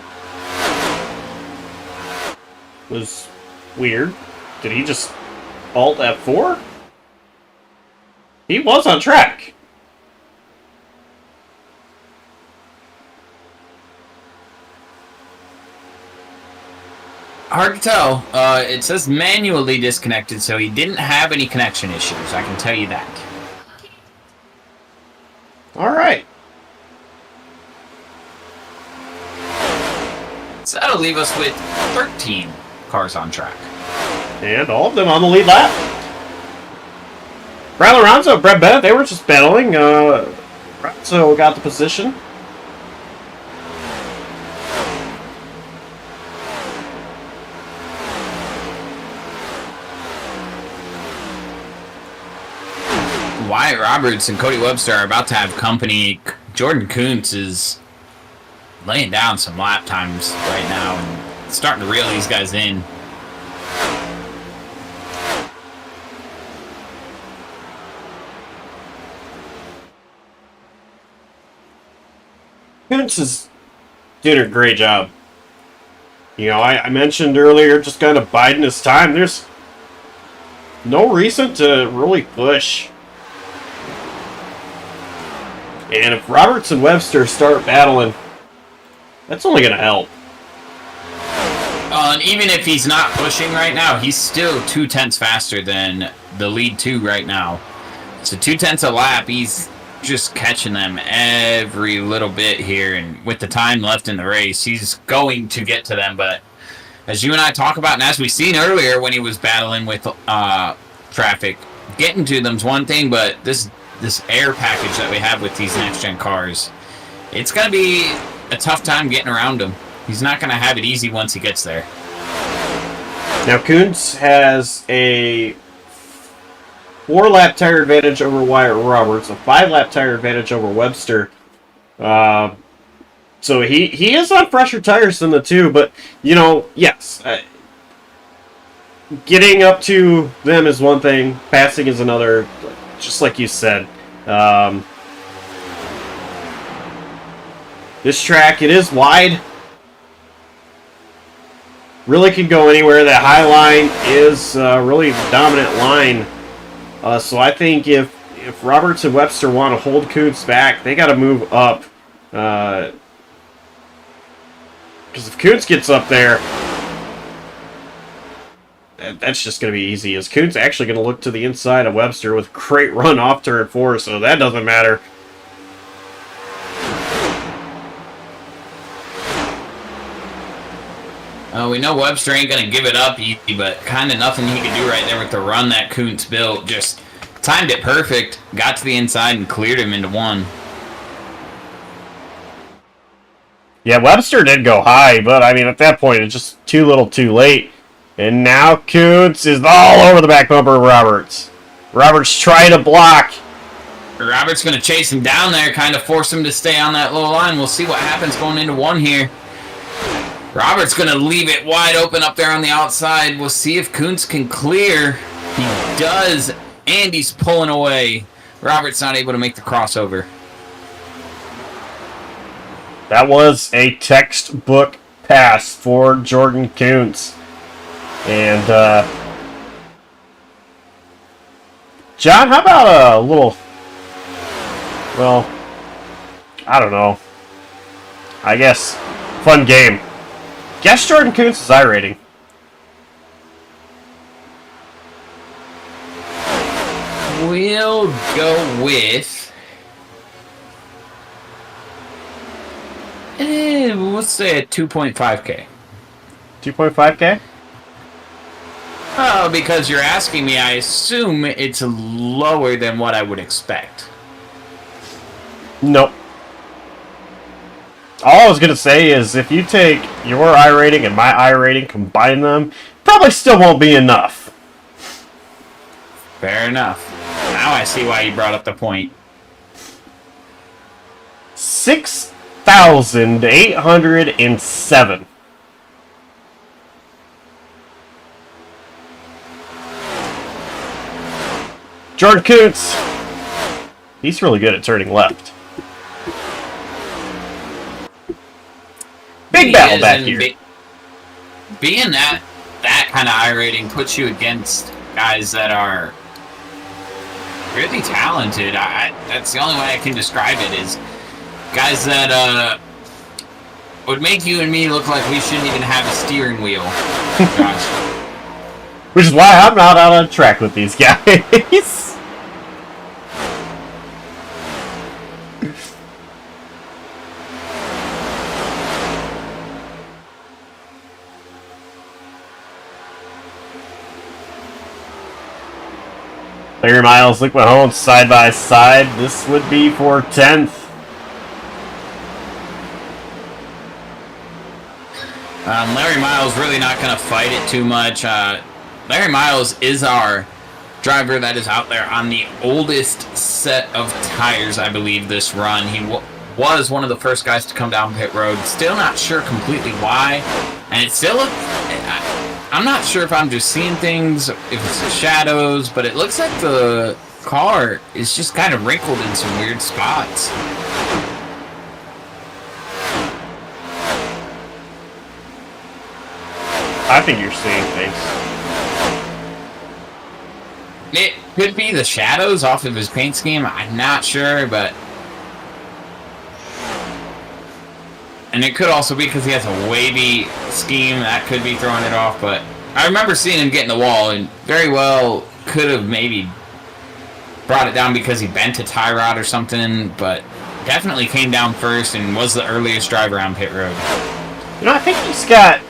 was weird. Did he just alt F4? He was on track. Hard to tell. It says manually disconnected, so he didn't have any connection issues. I can tell you that. All right. So that'll leave us with 13 cars on track. And all of them on the lead lap. Brad Lorenzo, Brett Bennett, they were just battling. Lorenzo got the position. Wyatt Roberts and Cody Webster are about to have company. Jordan Kuntz is laying down some lap times right now and starting to reel these guys in. Kuntz is doing a great job. You know, I mentioned earlier just kind of biding his time. There's no reason to really push. And if Roberts and Webster start battling, that's only going to help. And even if he's not pushing right now, he's still 0.2 faster than the lead two right now. So 0.2 a lap, he's just catching them every little bit here. And with the time left in the race, he's going to get to them. But as you and I talk about, and as we seen earlier when he was battling with traffic, getting to them's one thing, but this air package that we have with these next-gen cars, it's going to be a tough time getting around him. He's not going to have it easy once he gets there. Now, Kuntz has a 4-lap tire advantage over Wyatt Roberts, a 5-lap tire advantage over Webster. So he is on fresher tires than the two, but, you know, yes. Getting up to them is one thing, passing is another, just like you said. This track, it is wide. Really can go anywhere. That high line is really the dominant line. So I think if Roberts and Webster want to hold Kuntz back, they got to move up. Because if Kuntz gets up there, that's just going to be easy. Is Kuntz actually going to look to the inside of Webster with great run off turn 4, so that doesn't matter. We know Webster ain't going to give it up easy, but kind of nothing he could do right there with the run that Kuntz built. Just timed it perfect, got to the inside, and cleared him into one. Yeah, Webster did go high, but I mean, at that point, it's just too little too late. And now Kuntz is all over the back bumper of Roberts. Roberts trying to block. Roberts going to chase him down there, kind of force him to stay on that low line. We'll see what happens going into one here. Roberts going to leave it wide open up there on the outside. We'll see if Kuntz can clear. He does, and he's pulling away. Roberts not able to make the crossover. That was a textbook pass for Jordan Kuntz. And, John, how about a little, well, I don't know, I guess, fun game. Guess Jordan Kuntz's iRating. We'll go with, let's say a 2.5K. 2.5K? Oh, because you're asking me, I assume it's lower than what I would expect. Nope. All I was going to say is if you take your iRating and my iRating, combine them, probably still won't be enough. Fair enough. Now I see why you brought up the point. 6,807. Jordan Kuntz. He's really good at turning left. Big battle back here. Being that kind of iRating puts you against guys that are really talented. That's the only way I can describe it, is guys that would make you and me look like we shouldn't even have a steering wheel. Gosh. Which is why I'm not out on track with these guys. Larry Miles, Luke Mahone, side by side. This would be for 10th. Larry Miles really not going to fight it too much. Larry Miles is our driver that is out there on the oldest set of tires, I believe, this run. He was one of the first guys to come down pit road. Still not sure completely why. And it's still I'm not sure if I'm just seeing things, if it's the shadows, but it looks like the car is just kind of wrinkled in some weird spots. I think you're seeing things. It could be the shadows off of his paint scheme. I'm not sure, but... And it could also be because he has a wavy scheme. That could be throwing it off, but... I remember seeing him get in the wall, and very well could have maybe brought it down because he bent a tie rod or something, but definitely came down first and was the earliest driver on pit road. You know, I think he's got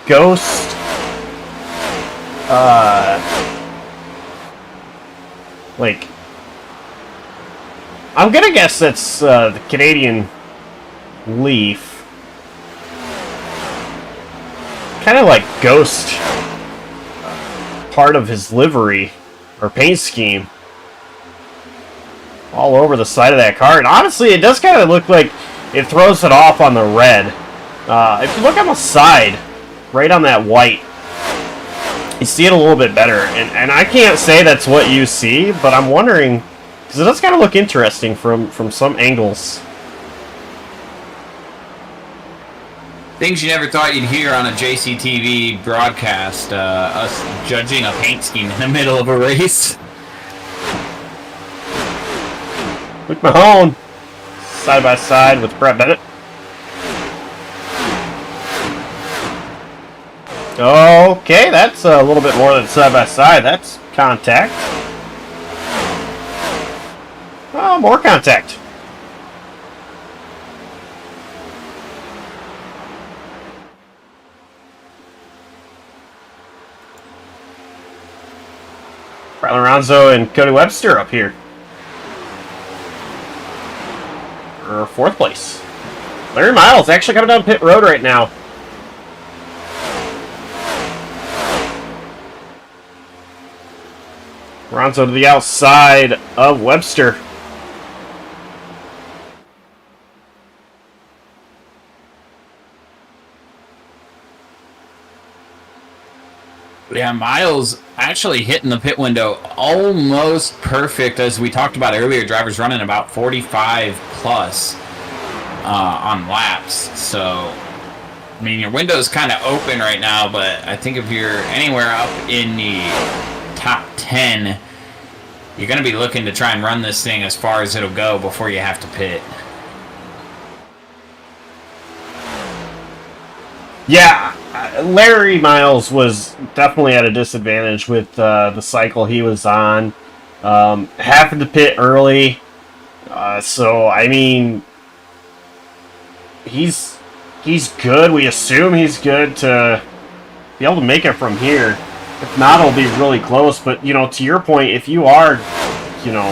Ghost, like, I'm gonna guess that's the Canadian Leaf. Kind of like Ghost, part of his livery or paint scheme all over the side of that car. And honestly, it does kind of look like it throws it off on the red. If you look on the side, right on that white, you see it a little bit better. And I can't say that's what you see, but I'm wondering, because it does kind of look interesting from some angles. Things you never thought you'd hear on a JCTV broadcast, us judging a paint scheme in the middle of a race. Luke Mahone, side by side with Brett Bennett. Okay, that's a little bit more than side by side. That's contact. Oh, more contact. Riley Ronzo and Cody Webster up here for 4th place. Larry Miles actually coming down pit road right now. Ronzo to the outside of Webster. Yeah, Miles actually hitting the pit window almost perfect. As we talked about earlier, drivers running about 45 plus on laps. So, I mean, your window's kind of open right now, but I think if you're anywhere up in the top 10, you're going to be looking to try and run this thing as far as it'll go before you have to pit. Yeah, Larry Miles was definitely at a disadvantage with the cycle he was on. Having to pit early. So, I mean, he's good. We assume he's good to be able to make it from here. If not, it'll be really close. But, you know, to your point, if you are, you know,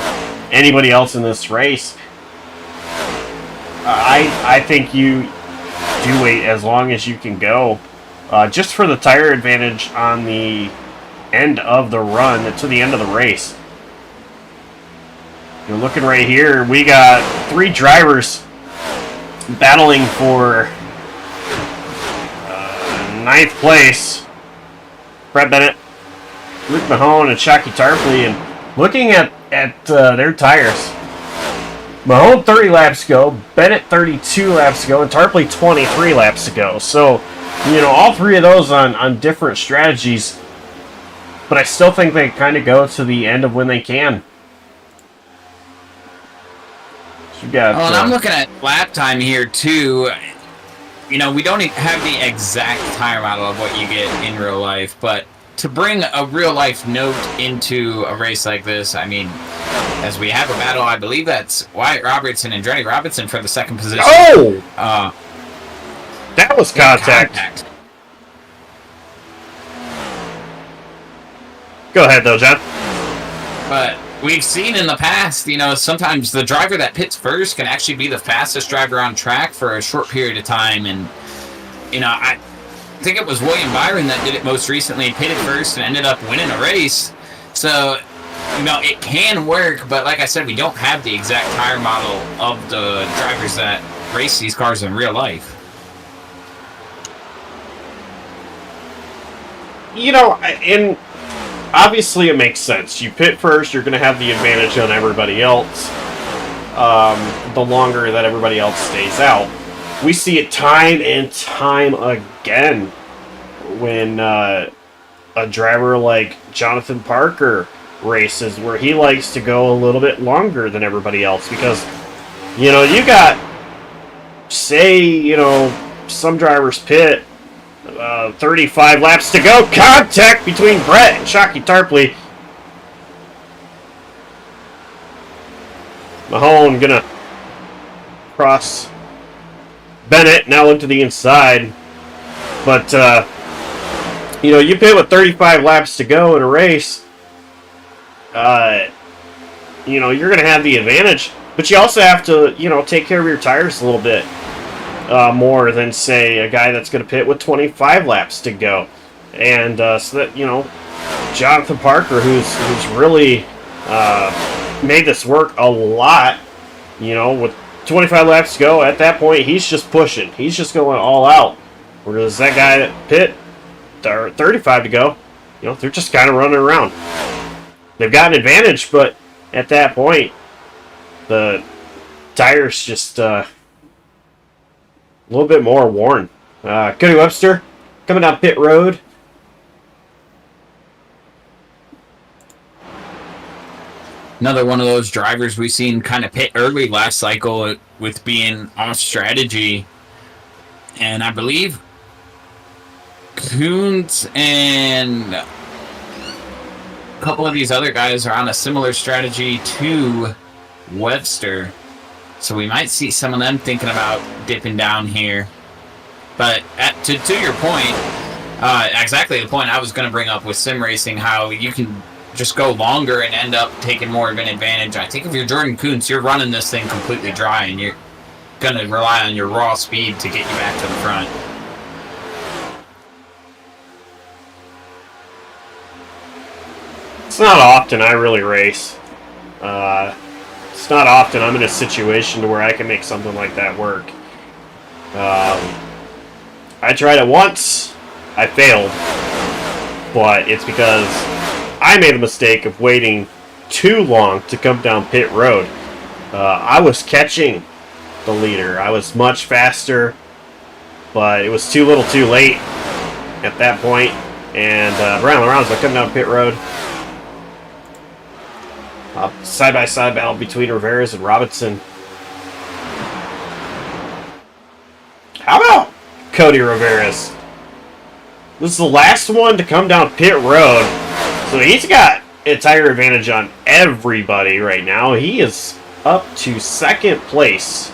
anybody else in this race, I think you do wait as long as you can go. Just for the tire advantage on the end of the run, to the end of the race. You're looking right here. We got 3 drivers battling for 9th place. Brett Bennett, Luke Mahone, and Shockey Tarpley. And looking at their tires, Mahone 30 laps ago, Bennett 32 laps ago, and Tarpley 23 laps ago. So, you know, all 3 of those on different strategies. But I still think they kind of go to the end of when they can. So you got, and I'm looking at lap time here, too. You know, we don't have the exact tire model of what you get in real life, but to bring a real-life note into a race like this, I mean, as we have a battle, I believe that's Wyatt Robertson and Drenny Robinson for the 2nd position. Oh! That was contact. Go ahead, though, John. But we've seen in the past, you know, sometimes the driver that pits first can actually be the fastest driver on track for a short period of time. And, you know, I think it was William Byron that did it most recently, pitted first and ended up winning a race. So, you know, it can work, but like I said, we don't have the exact tire model of the drivers that race these cars in real life. You know, and obviously it makes sense. You pit first, you're going to have the advantage on everybody else the longer that everybody else stays out. We see it time and time again when a driver like Jonathan Parker races where he likes to go a little bit longer than everybody else because, you know, you got, say, you know, some drivers pit 35 laps to go. Contact between Brett and Shockey Tarpley. Mahone gonna cross Bennett. Now look to the inside. But, you know, you pit with 35 laps to go in a race. You know, you're going to have the advantage. But you also have to, you know, take care of your tires a little bit more than, say, a guy that's going to pit with 25 laps to go. And so that, you know, Jonathan Parker, who's really made this work a lot, you know, with 25 laps to go, at that point, he's just pushing. He's just going all out. Whereas that guy that pit, 35 to go, you know, they're just kind of running around. They've got an advantage, but at that point, the tires just a little bit more worn. Cody Webster coming down pit road. Another one of those drivers we've seen kind of pit early last cycle with being off strategy. And I believe Coons and a couple of these other guys are on a similar strategy to Webster. So we might see some of them thinking about dipping down here. But to your point, exactly the point I was going to bring up with sim racing, how you can just go longer and end up taking more of an advantage. I think if you're Jordan Kuntz, you're running this thing completely dry and you're going to rely on your raw speed to get you back to the front. It's not often I really race. It's not often I'm in a situation to where I can make something like that work. I tried it once. I failed. But it's because I made a mistake of waiting too long to come down pit road. I was catching the leader. I was much faster, but it was too little too late at that point. And around the rounds, I come down pit road. Side-by-side battle between Rivera's and Robinson. How about Cody Rivera's? This is the last one to come down pit road. So he's got a tire advantage on everybody right now. He is up to second place.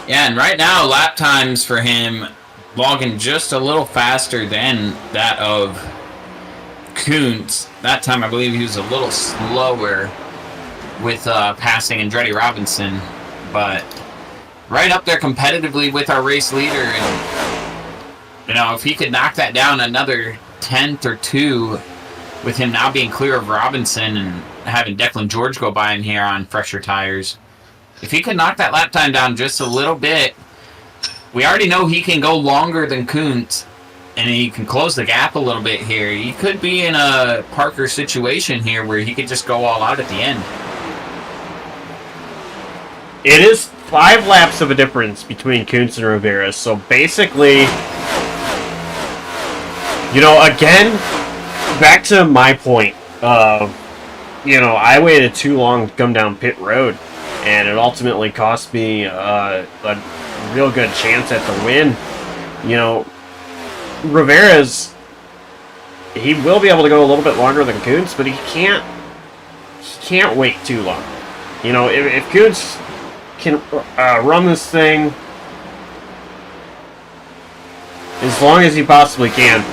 Yeah, and right now, lap times for him logging just a little faster than that of Kuntz. That time, I believe he was a little slower with passing Andretti Robinson, but right up there competitively with our race leader. And You know, if he could knock that down another tenth or two, with him now being clear of Robinson and having Declan George go by in here on fresher tires, if he could knock that lap time down just a little bit, we already know he can go longer than Kuntz, and he can close the gap a little bit here. He could be in a Parker situation here where he could just go all out at the end. It is 5 laps of a difference between Kuntz and Rivera, so basically, you know, again, back to my point of, you know, I waited too long to come down pit road, and it ultimately cost me a real good chance at the win. You know, Rivera's, he will be able to go a little bit longer than Kuntz, but he can't wait too long. You know, if Kuntz can run this thing as long as he possibly can,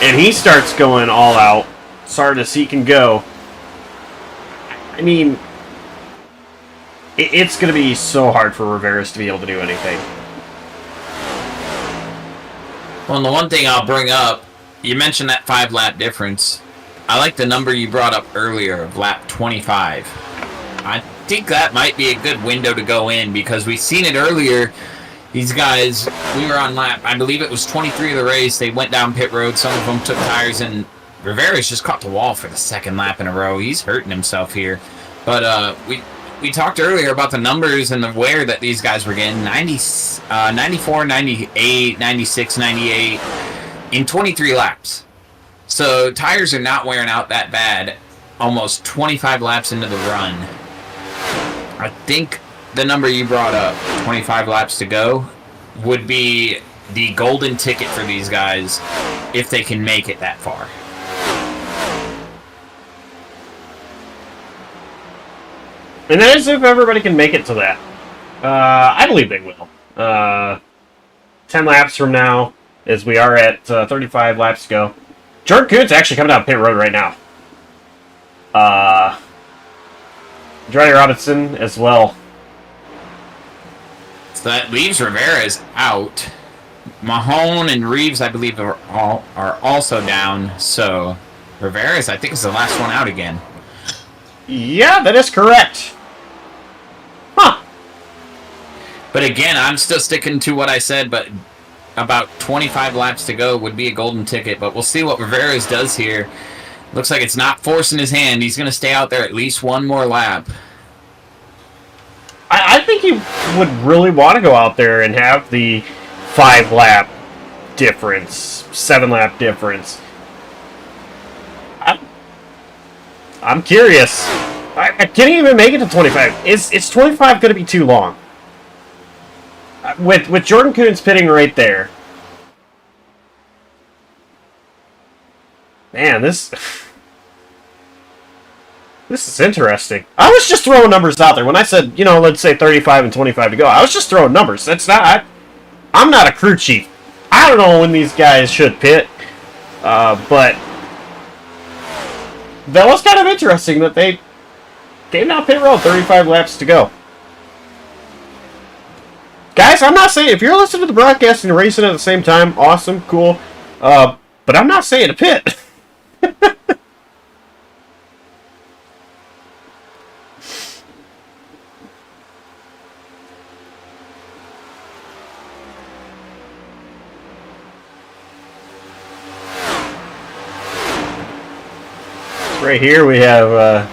and he starts going all out as hard as he can go, I mean, it's going to be so hard for Rivera's to be able to do anything. Well, and the one thing I'll bring up, you mentioned that 5-lap difference. I like the number you brought up earlier of lap 25. I think that might be a good window to go in, because we've seen it earlier. These guys, we were on lap, I believe it was 23 of the race. They went down pit road. Some of them took tires, and Rivera's just caught the wall for the 2nd lap in a row. He's hurting himself here. But we talked earlier about the numbers and the wear that these guys were getting. 94, 98, 96, 98 in 23 laps. So tires are not wearing out that bad almost 25 laps into the run. I think the number you brought up, 25 laps to go, would be the golden ticket for these guys if they can make it that far. And that is if everybody can make it to that. I believe they will. 10 laps from now, as we are at 35 laps to go. Jordan Kuntz actually coming down pit road right now. Johnny Robinson as well. So that leaves Rivera's out. Mahone and Reeves, I believe, are also down. So Rivera's, I think, is the last one out again. Yeah, that is correct. Huh. But again, I'm still sticking to what I said, but about 25 laps to go would be a golden ticket. But we'll see what Rivera's does here. Looks like it's not forcing his hand. He's going to stay out there at least one more lap. I think he would really want to go out there and have the 5-lap difference, 7-lap difference. I'm curious. I can't even make it to 25. Is 25 going to be too long? With Jordan Kuntz pitting right there. Man, this is interesting. I was just throwing numbers out there. When I said, you know, let's say 35 and 25 to go, I was just throwing numbers. That's not... I'm not a crew chief. I don't know when these guys should pit. But that was kind of interesting that they came down pit road 35 laps to go. Guys, I'm not saying... If you're listening to the broadcast and racing at the same time, awesome, cool. But I'm not saying to pit. Right here we have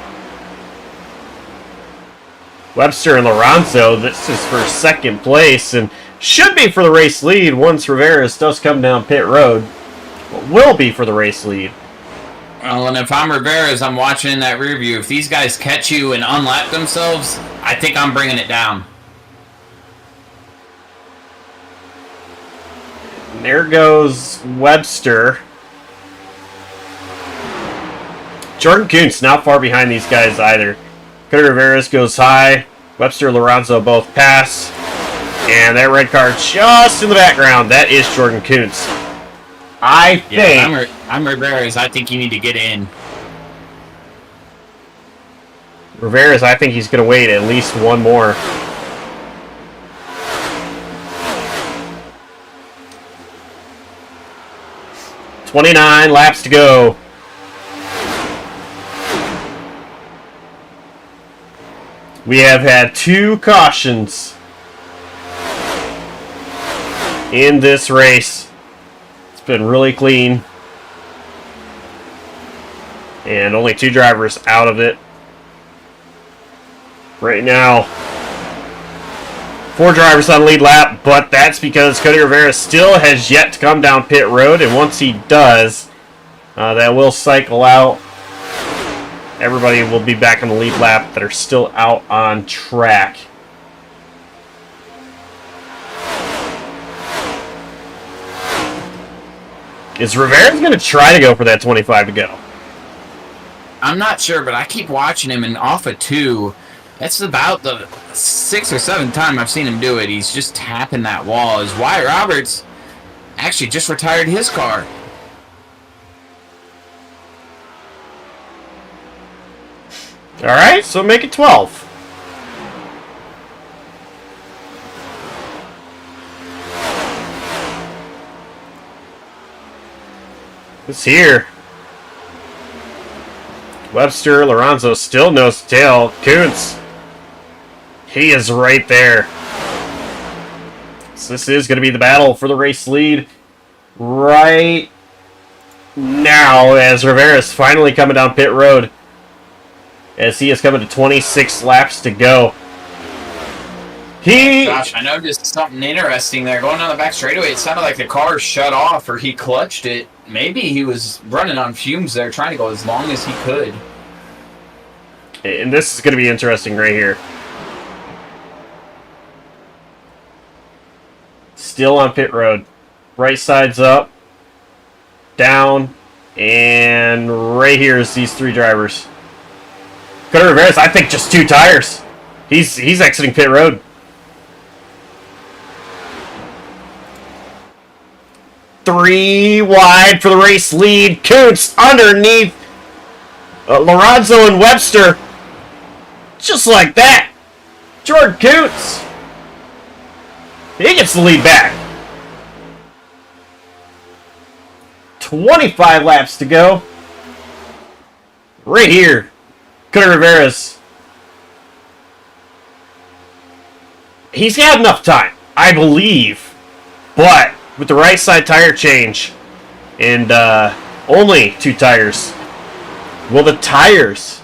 Webster and Lorenzo. This is for 2nd place and should be for the race lead once Rivera's does come down pit road. Will be for the race lead. Well, and if I'm Rivera's, I'm watching in that rear view. If these guys catch you and unlap themselves, I think I'm bringing it down. And there goes Webster. Jordan Kuntz not far behind these guys either. Cody Rivera's goes high. Webster and Lorenzo both pass. And that red car just in the background, that is Jordan Kuntz. I think... I'm Rivera's. I think you need to get in. Rivera's, I think he's going to wait at least one more. 29 laps to go. We have had 2 cautions in this race. It's been really clean. And only 2 drivers out of it. Right now, 4 drivers on the lead lap, but that's because Cody Rivera still has yet to come down pit road, and once he does, that will cycle out. Everybody will be back on the lead lap that are still out on track. Is Rivera going to try to go for that 25 to go? I'm not sure, but I keep watching him, and off of 2, that's about the 6th or 7th time I've seen him do it. He's just tapping that wall. As Wyatt Roberts actually just retired his car. All right, so make it 12. It's here. Webster, Lorenzo still nose to tail. Kuntz, he is right there. So this is going to be the battle for the race lead right now as Rivera is finally coming down pit road. As he is coming to 26 laps to go. Gosh, I noticed something interesting there. Going down the back straightaway, it sounded like the car shut off or he clutched it. Maybe he was running on fumes there, trying to go as long as he could. And this is going to be interesting right here. Still on pit road. Right side's up, down, and right here is these 3 drivers. Cody Rivera's, I think, just 2 tires. He's exiting pit road. Three wide for the race lead. Kuntz underneath Lorenzo and Webster. Just like that. Jordan Kuntz. He gets the lead back. 25 laps to go. Right here. Cody Rivera's. He's got enough time, I believe. But with the right side tire change and only 2 tires, will the tires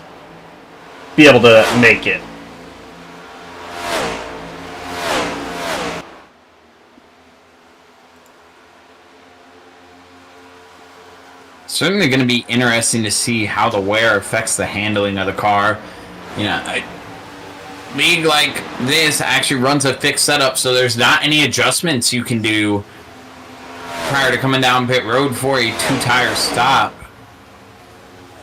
be able to make it? Certainly going to be interesting to see how the wear affects the handling of the car. You know, a league like this actually runs a fixed setup, so there's not any adjustments you can do prior to coming down pit road for a 2-tire stop.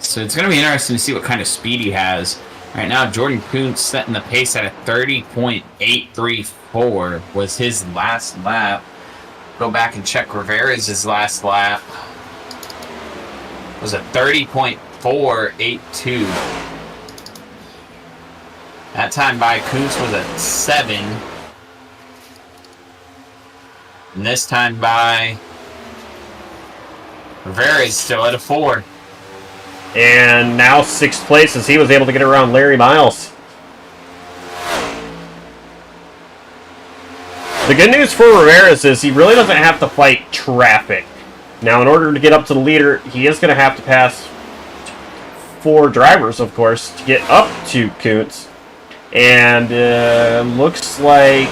So it's going to be interesting to see what kind of speed he has. Right now, Jordan Kuntz setting the pace at a 30.834 was his last lap. Go back and check Rivera's last lap. Was a 30.482. That time by Kuntz was a 7. And this time by Rivera is still at a 4. And now 6th place as he was able to get around Larry Miles. The good news for Rivera is he really doesn't have to fight traffic. Now, in order to get up to the leader, he is going to have to pass 4 drivers, of course, to get up to Kuntz. And looks like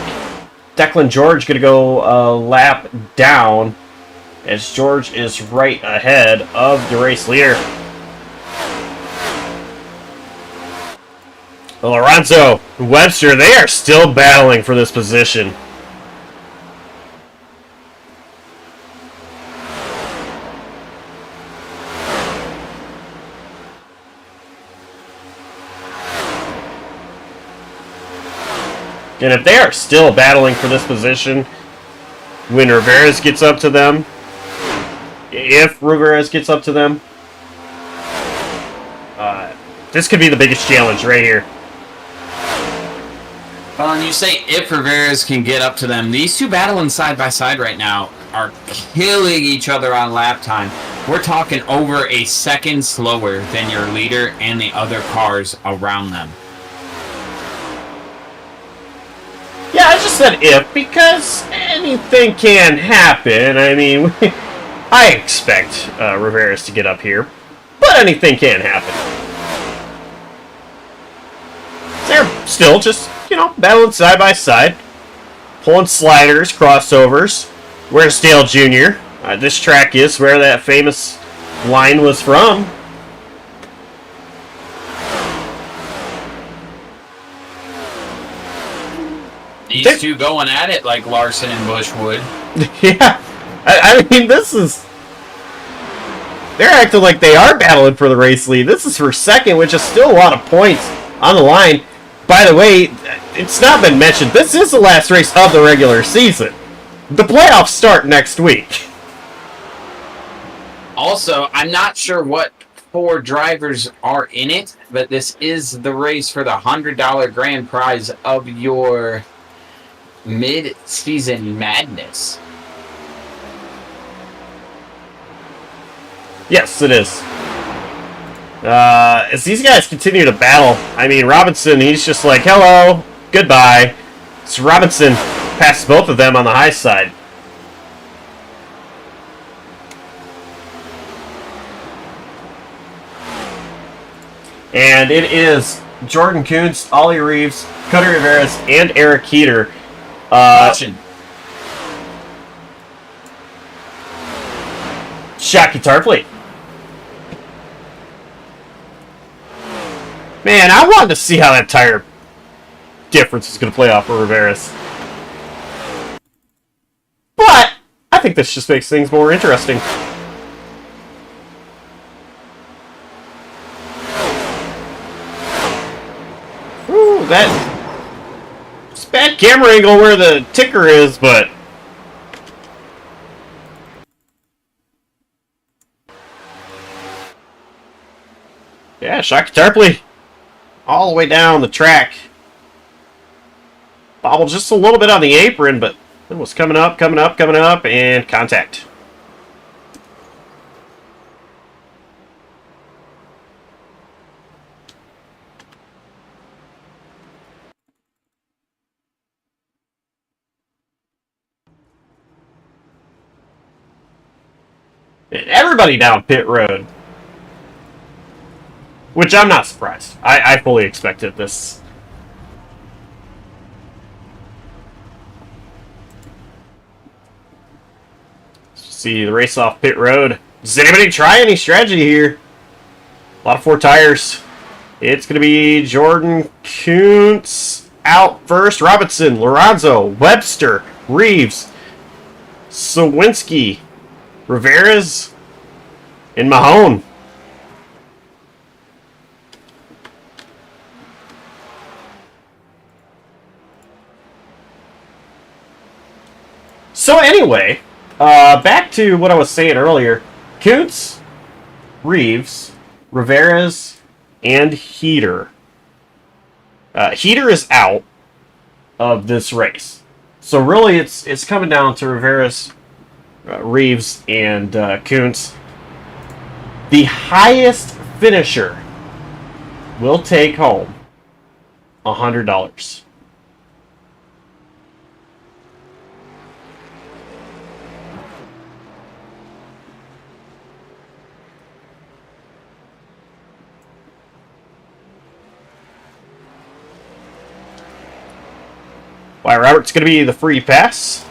Declan George going to go a lap down as George is right ahead of the race leader. Lorenzo and Webster, they are still battling for this position. And if they are still battling for this position, when Rivera gets up to them, if Rivera gets up to them, this could be the biggest challenge right here. Well, and you say if Rivera can get up to them, these 2 battling side by side right now are killing each other on lap time. We're talking over a second slower than your leader and the other cars around them. Yeah, I just said if, because anything can happen. I mean, I expect Rivera's to get up here, but anything can happen. They're still just, you know, battling side by side, pulling sliders, crossovers. Where's Dale Jr.? This track is where that famous line was from. These two going at it like Larson and Busch would. Yeah. I mean, this is... They're acting like they are battling for the race lead. This is for second, which is still a lot of points on the line. By the way, it's not been mentioned. This is the last race of the regular season. The playoffs start next week. Also, I'm not sure what 4 drivers are in it, but this is the race for the $100 grand prize of your mid-season madness. Yes, it is. As these guys continue to battle, I mean, Robinson, he's just like, hello, goodbye. So Robinson passes both of them on the high side. And it is Jordan Kuntz, Ollie Reeves, Cody Rivera's, and Eric Heater. Shocky Tarpley. Man, I wanted to see how that tire difference is going to play off for Rivera's. But I think this just makes things more interesting. Ooh, it's a bad camera angle where the ticker is, but... Yeah, Shocky Tarpley. All the way down the track. Bobbled just a little bit on the apron, but it was coming up, and contact. And everybody down pit road. Which I'm not surprised. I fully expected this. See the race off pit road. Does anybody try any strategy here? A lot of 4 tires. It's going to be Jordan Kuntz out first. Robinson, Lorenzo, Webster, Reeves, Sawinski, Rivera's, and Mahone. So anyway, back to what I was saying earlier. Kuntz, Reeves, Rivera's, and Heater. Heater is out of this race. So really it's coming down to Rivera's, Reeves, and Kuntz. The highest finisher will take home $100. Why, Robert's going to be the free pass.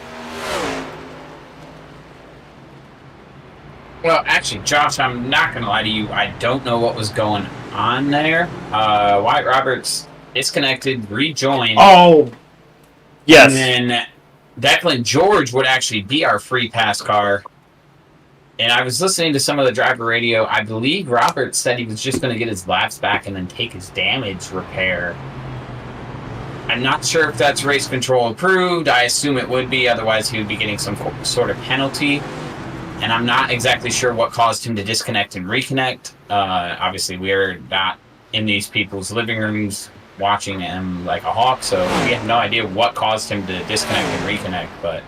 Well, actually, Josh, I'm not going to lie to you. I don't know what was going on there. Wyatt Roberts disconnected, rejoined. Oh, yes. And then Declan George would actually be our free pass car. And I was listening to some of the driver radio. I believe Roberts said he was just going to get his laps back and then take his damage repair. I'm not sure if that's race control approved. I assume it would be. Otherwise, he would be getting some sort of penalty. And I'm not exactly sure what caused him to disconnect and reconnect. Obviously, we're not in these people's living rooms watching him like a hawk, so we have no idea what caused him to disconnect and reconnect. But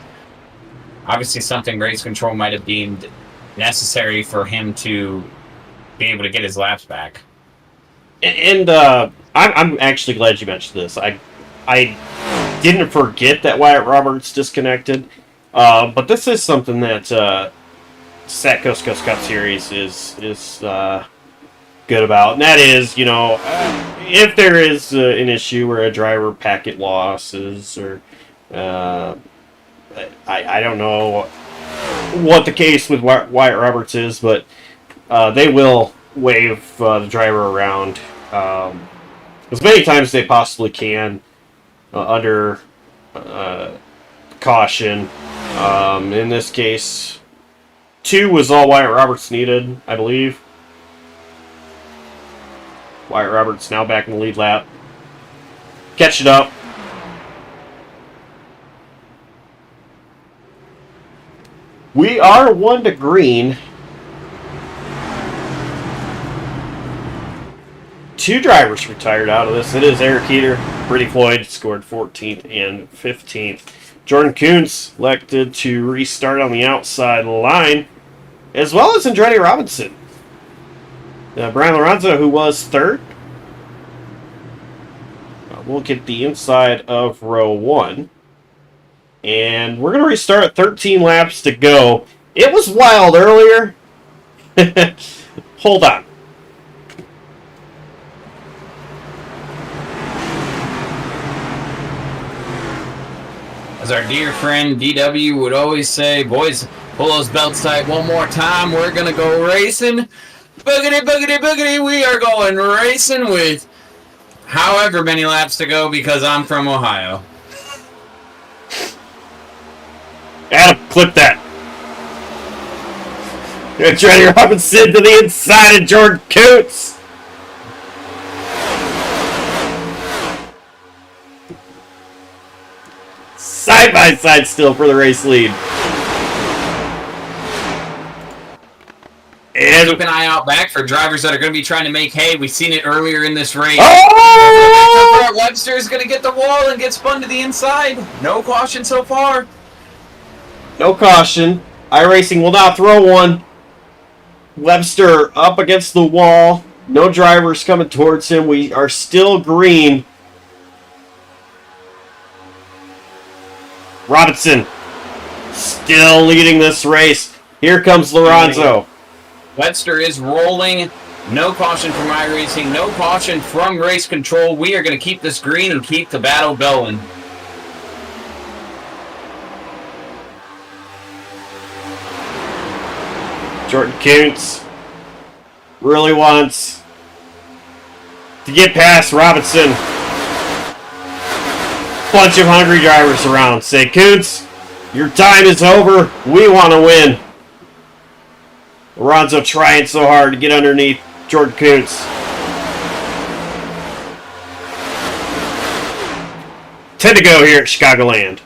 obviously, something race control might have deemed necessary for him to be able to get his laps back. And I'm actually glad you mentioned this. I didn't forget that Wyatt Roberts disconnected, but this is something that SAAC Coast Coast Cup Series is good about, and that is, if there is an issue where a driver packet losses, or I don't know what the case with Wyatt Roberts is, but they will wave the driver around as many times as they possibly can under caution. In this case, 2 was all Wyatt Roberts needed, I believe. Wyatt Roberts now back in the lead lap. Catch it up. We are 1 to green. 2 drivers retired out of this. It is Eric Heater. Brady Floyd scored 14th and 15th. Jordan Kuntz elected to restart on the outside line, as well as Andretti Robinson. Brian Lorenzo, who was 3rd, we'll get the inside of row 1. And we're going to restart at 13 laps to go. It was wild earlier. Hold on. As our dear friend DW would always say, boys, pull those belts tight one more time. We're going to go racing. Boogity, boogity, boogity. We are going racing with however many laps to go because I'm from Ohio. Adam, clip that. Andretti Robinson to the inside of Jordan Kuntz. Side by side still for the race lead. And keep an eye out back for drivers that are going to be trying to make hay. We've seen it earlier in this race. Oh! Webster is going to get the wall and get spun to the inside. No caution so far. No caution. iRacing will now throw one. Webster up against the wall. No drivers coming towards him. We are still green. Robinson still leading this race. Here comes Lorenzo. Webster is rolling. No caution from iRacing. No caution from race control. We are going to keep this green and keep the battle going. Jordan Kuntz really wants to get past Robinson. Bunch of hungry drivers around. Say, Kuntz, your time is over. We want to win. Lorenzo trying so hard to get underneath Jordan Kuntz. Ten to go here at Chicagoland.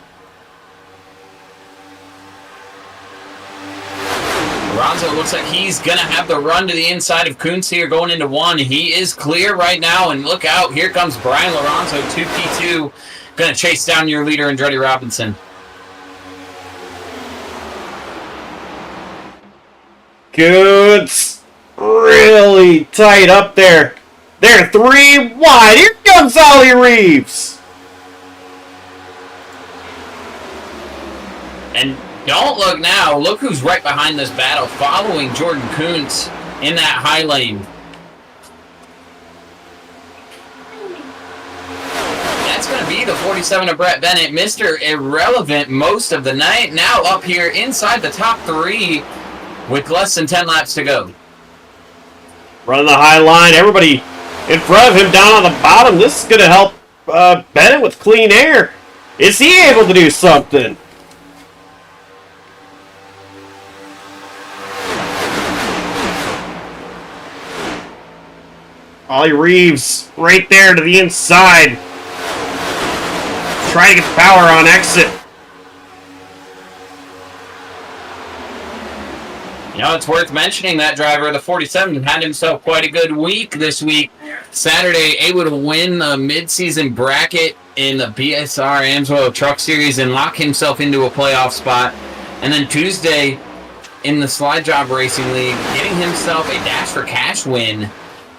Lorenzo looks like he's going to have the run to the inside of Kuntz here going into 1. He is clear right now, and look out. Here comes Brian Lorenzo, 2P2. Going to chase down your leader, Andretti Robinson. Kuntz really tight up there. They're 3 wide. Here comes Ollie Reeves. And don't look now. Look who's right behind this battle, following Jordan Kuntz in that high lane. That's going to be the 47 of Brett Bennett, Mr. Irrelevant most of the night. Now up here inside the top 3 with less than 10 laps to go. Running the high line. Everybody in front of him down on the bottom. This is going to help Bennett with clean air. Is he able to do something? Ollie Reeves right there to the inside. Trying to get the power on exit. You know, it's worth mentioning that driver, the 47, had himself quite a good week this week. Saturday, able to win the mid-season bracket in the BSR AmsOil Truck Series and lock himself into a playoff spot. And then Tuesday, in the Slide Job Racing League, getting himself a Dash for Cash win.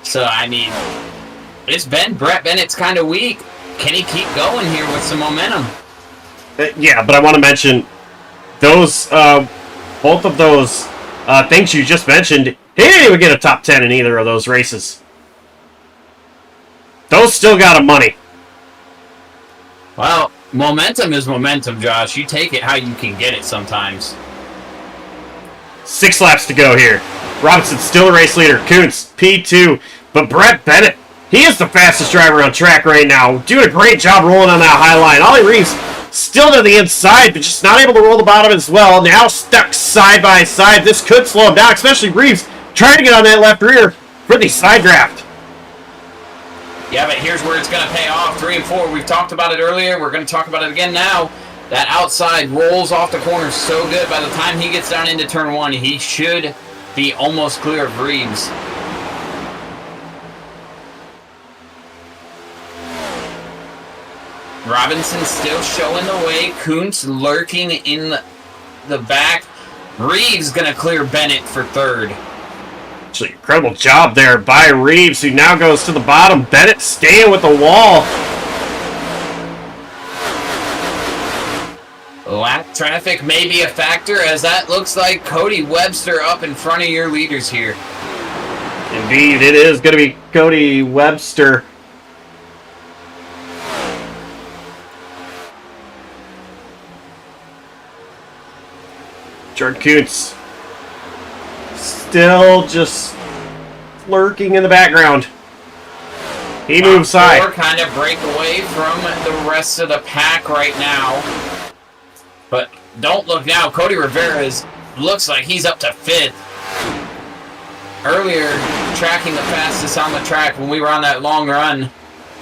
So, I mean, it's been Brett Bennett's kind of week. Can he keep going here with some momentum? Yeah, but I want to mention those, both of those things you just mentioned. He didn't even get a top 10 in either of those races. Those still got him money. Well, momentum is momentum, Josh. You take it how you can get it sometimes. 6 laps to go here. Robinson's still the race leader. Kuntz, P2. But Brett Bennett, he is the fastest driver on track right now. Doing a great job rolling on that high line. Ollie Reeves still to the inside, but just not able to roll the bottom as well. Now stuck side by side. This could slow him down, especially Reeves trying to get on that left rear for the side draft. Yeah, but here's where it's going to pay off. 3 and 4, we've talked about it earlier. We're going to talk about it again now. That outside rolls off the corner so good. By the time he gets down into turn 1, he should be almost clear of Reeves. Robinson still showing the way. Kuntz lurking in the back. Reeves going to clear Bennett for 3rd. Actually, incredible job there by Reeves, who now goes to the bottom. Bennett staying with the wall. Lap traffic may be a factor, as that looks like Cody Webster up in front of your leaders here. Indeed, it is going to be Cody Webster. Jordan Kuntz still just lurking in the background. He moves high. Kind of break away from the rest of the pack right now. But don't look now. Cody Rivera looks like he's up to 5th. Earlier, tracking the fastest on the track when we were on that long run.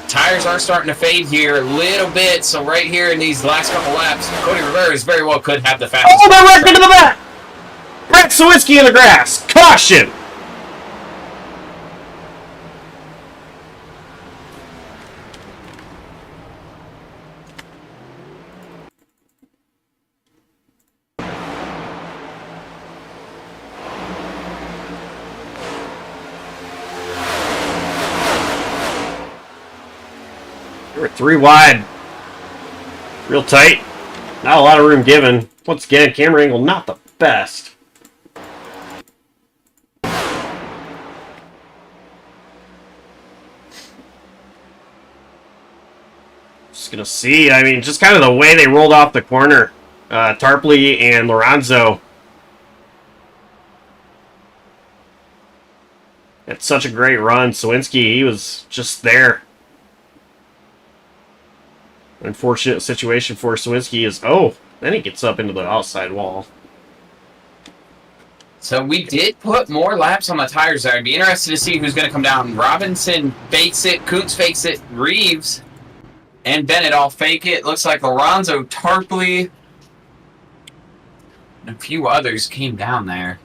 Tires are starting to fade here a little bit, so right here in these last couple laps, Cody Rivera very well could have the fastest. Oh, they're right into the back! Brett Sawinski in the grass. Caution! We're 3 wide. Real tight. Not a lot of room given. Once again, camera angle not the best. Just gonna see. I mean, just kind of the way they rolled off the corner. Tarpley and Lorenzo. It's such a great run. Sawinski, he was just there. Unfortunate situation for Sawinski is, then he gets up into the outside wall. So we did put more laps on the tires there. I'd be interested to see who's going to come down. Robinson fakes it, Kuntz fakes it, Reeves and Bennett all fake it. Looks like Lorenzo, Tarpley, and a few others came down there.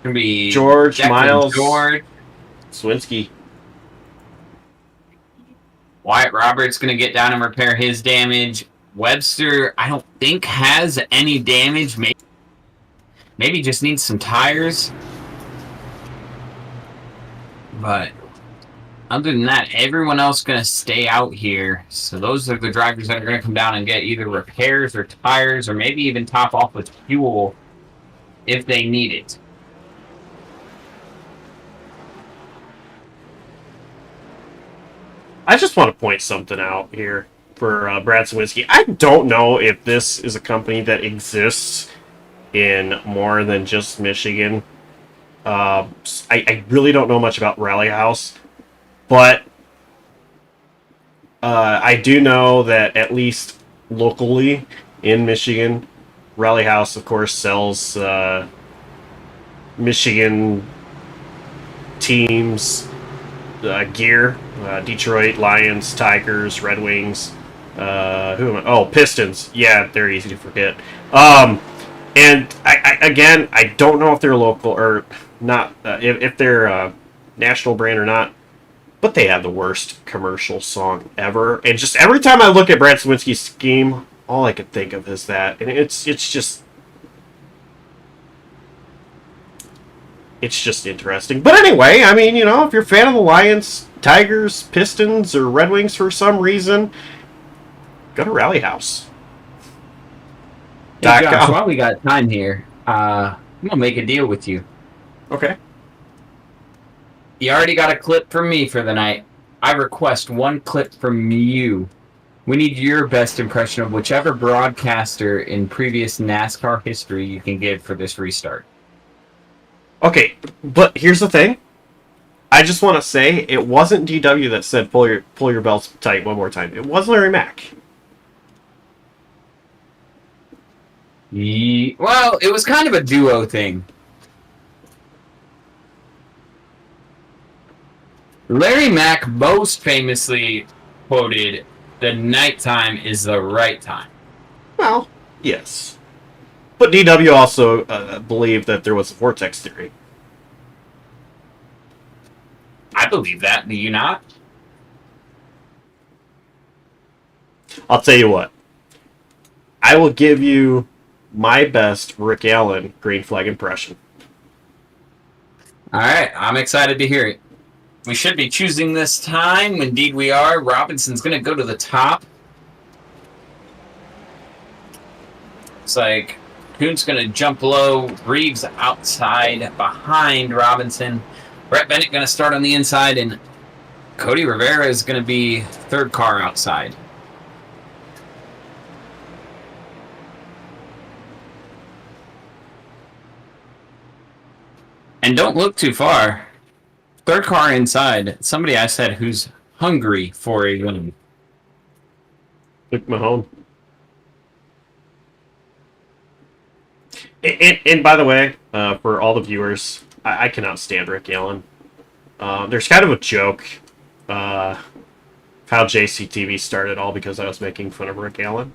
Going to be George, Declan Miles, George, Sawinski. Wyatt Roberts going to get down and repair his damage. Webster, I don't think has any damage. Maybe just needs some tires. But other than that, everyone else going to stay out here. So those are the drivers that are going to come down and get either repairs or tires or maybe even top off with fuel if they need it. I just want to point something out here for Brad Sawinski. I don't know if this is a company that exists in more than just Michigan. I really don't know much about Rally House, but I do know that at least locally in Michigan, Rally House, of course, sells Michigan teams gear. Detroit Lions, Tigers, Red Wings. Who am I? Oh, Pistons. Yeah, they're easy to forget. And I don't know if they're local or not, if they're a national brand or not, but they have the worst commercial song ever. And just every time I look at Brad Sawinski's scheme, all I can think of is that, and it's just it's just interesting. But anyway, I mean, you know, if you're a fan of the Lions, Tigers, Pistons, or Red Wings for some reason, go to Rally House. Hey, Josh, while we got time here, I'm going to make a deal with you. Okay. You already got a clip from me for the night. I request one clip from you. We need your best impression of whichever broadcaster in previous NASCAR history you can give for this restart. Okay, but here's the thing. I just want to say, it wasn't DW that said pull your belts tight one more time. It was Larry Mack. Well, it was kind of a duo thing. Larry Mack most famously quoted, "The nighttime is the right time." Well, yes. But DW also believed that there was a vortex theory. I believe that. Do you not? I'll tell you what. I will give you my best Rick Allen green flag impression. All right, I'm excited to hear it. We should be choosing this time. Indeed we are. Robinson's going to go to the top. It's like Kuntz going to jump low. Reeves outside behind Robinson. Brett Bennett going to start on the inside, and Cody Rivera is going to be third car outside. And don't look too far. Third car inside. Somebody I said who's hungry for a win. Luke Mahone. And by the way, for all the viewers, I cannot stand Rick Allen. There's kind of a joke how JCTV started, all because I was making fun of Rick Allen.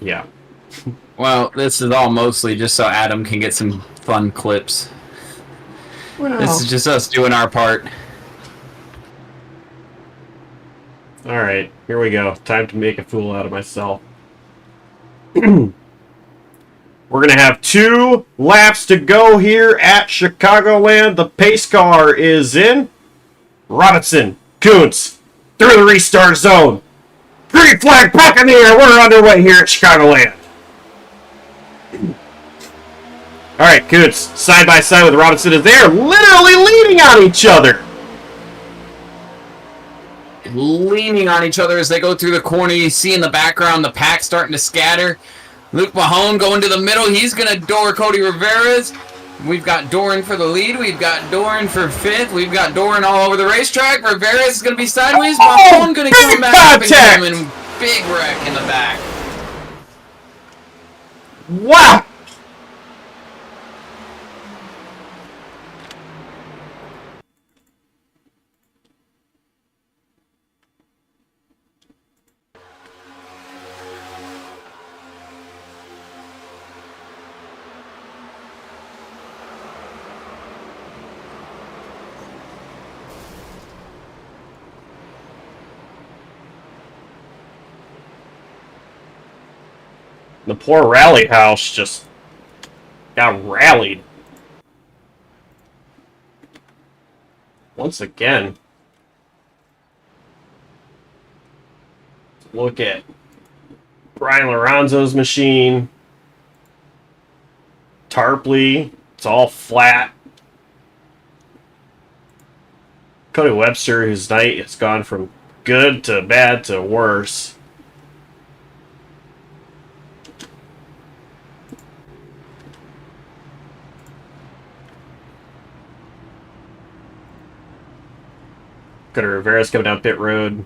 Yeah. Well, this is all mostly just so Adam can get some fun clips. Well, This is just us doing our part. alright, here we go. Time to make a fool out of myself. We're going to have 2 laps to go here at Chicagoland. The pace car is in. Robinson, Kuntz, through the restart zone. Green flag back in the air. We're underway here at Chicagoland. All right, Kuntz, side by side with Robinson is there, literally leaning on each other. Leaning on each other as they go through the corner. You see in the background the pack starting to scatter. Luke Mahone going to the middle. He's going to door Cody Rivera's. We've got Doran for the lead. We've got Doran for 5th. We've got Doran all over the racetrack. Rivera's is going to be sideways. Mahone going to come back up and give him a big wreck in the back. Wow. The poor rally house just got rallied. Once again. Look at Brian Lorenzo's machine. Tarpley. It's all flat. Cody Webster, whose night has gone from good to bad to worse. Cody Rivera's coming down pit road.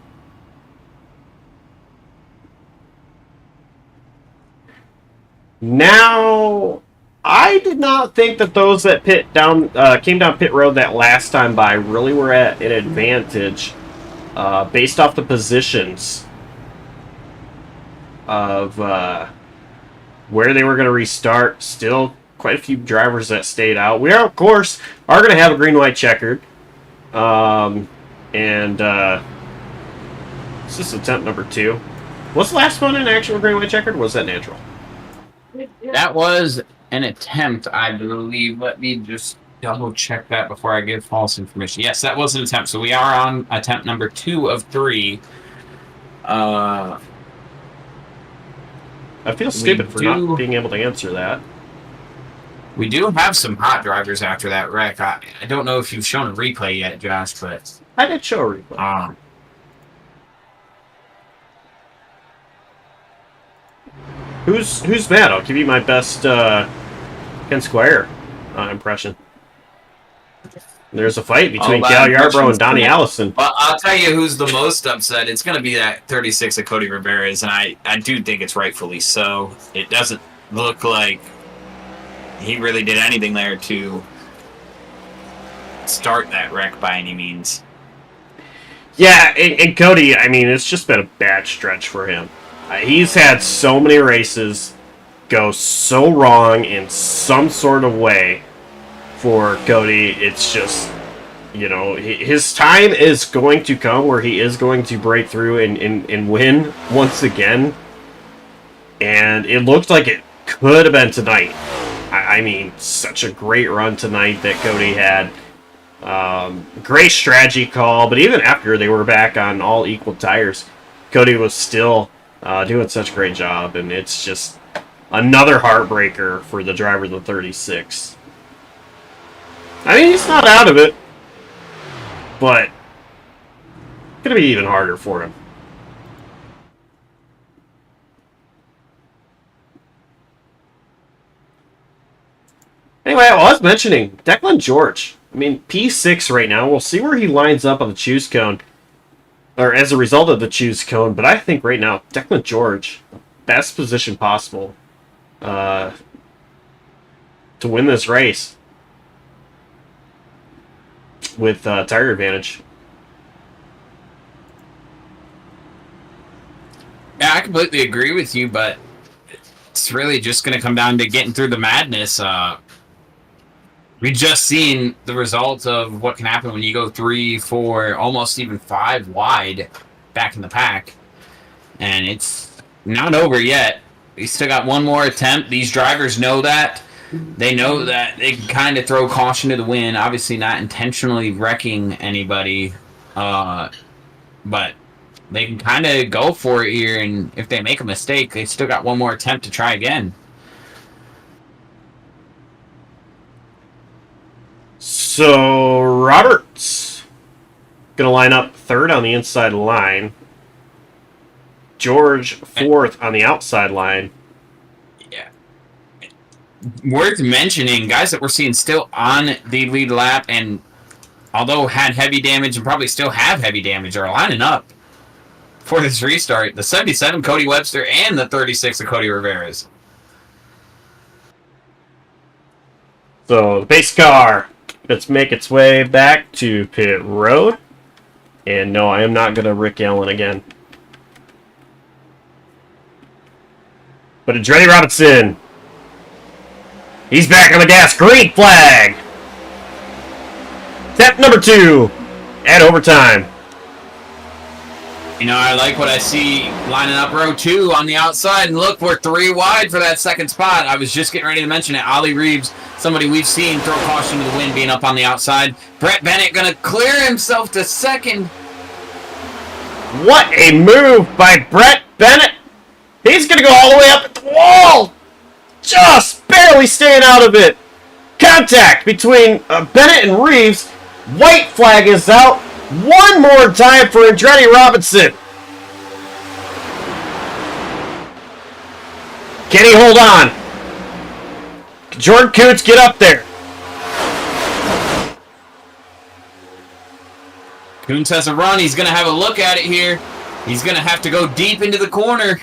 Now, I did not think that those that came down pit road that last time by really were at an advantage based off the positions of where they were going to restart. Still quite a few drivers that stayed out. We are, of course, going to have a green-white checkered. This is attempt number 2. What's the last one in actual green-white checkered? Was that natural? That was an attempt, I believe. Let me just double check that before I give false information. Yes, that was an attempt. So we are on attempt number 2 of 3. I feel stupid for not being able to answer that. We do have some hot drivers after that wreck. I don't know if you've shown a replay yet, Josh, but I did show a replay. Who's mad? I'll give you my best Ken Squire impression. There's a fight between Cal Yarbrough and Donnie Allison. Well, I'll tell you who's the most upset. It's going to be that 36 of Cody Rivera's, and I do think it's rightfully so. It doesn't look like he really did anything there to start that wreck by any means. Yeah, and Cody, I mean, it's just been a bad stretch for him. He's had so many races go so wrong in some sort of way for Cody. It's just, you know, his time is going to come where he is going to break through and win once again. And it looked like it could have been tonight. I mean, such a great run tonight that Cody had. Great strategy call, but even after they were back on all equal tires, Cody was still doing such a great job, and it's just another heartbreaker for the driver of the 36. I mean, he's not out of it, but it's going to be even harder for him. Anyway, I was mentioning Declan George. I mean, P6 right now. We'll see where he lines up on the choose cone, or as a result of the choose cone. But I think right now, Declan George, best position possible to win this race with tire advantage. Yeah, I completely agree with you, but it's really just going to come down to getting through the madness. We just seen the result of what can happen when you go 3, 4, almost even 5 wide back in the pack. And it's not over yet. We still got one more attempt. These drivers know that. They know that they can kind of throw caution to the wind. Obviously not intentionally wrecking anybody. But they can kind of go for it here. And if they make a mistake, they still got one more attempt to try again. So, Roberts going to line up third on the inside line. George fourth on the outside line. Yeah. Worth mentioning, guys that we're seeing still on the lead lap, and although had heavy damage and probably still have heavy damage, are lining up for this restart. The 77, Cody Webster, and the 36 of Cody Rivera's. So, the base car. Let's make its way back to pit road. And no, I am not going to Rick Allen again. But it's Andretti Robinson. He's back on the gas. Green flag. Step number 2 at overtime. You know, I like what I see lining up row 2 on the outside. And look, we're 3 wide for that second spot. I was just getting ready to mention it. Ollie Reeves, somebody we've seen throw caution to the wind, being up on the outside. Brett Bennett going to clear himself to second. What a move by Brett Bennett. He's going to go all the way up at the wall. Just barely staying out of it. Contact between Bennett and Reeves. White flag is out. One more time for Andretti Robinson. Can he hold on? Jordan Coots, get up there. Kuntz has a run. He's going to have a look at it here. He's going to have to go deep into the corner.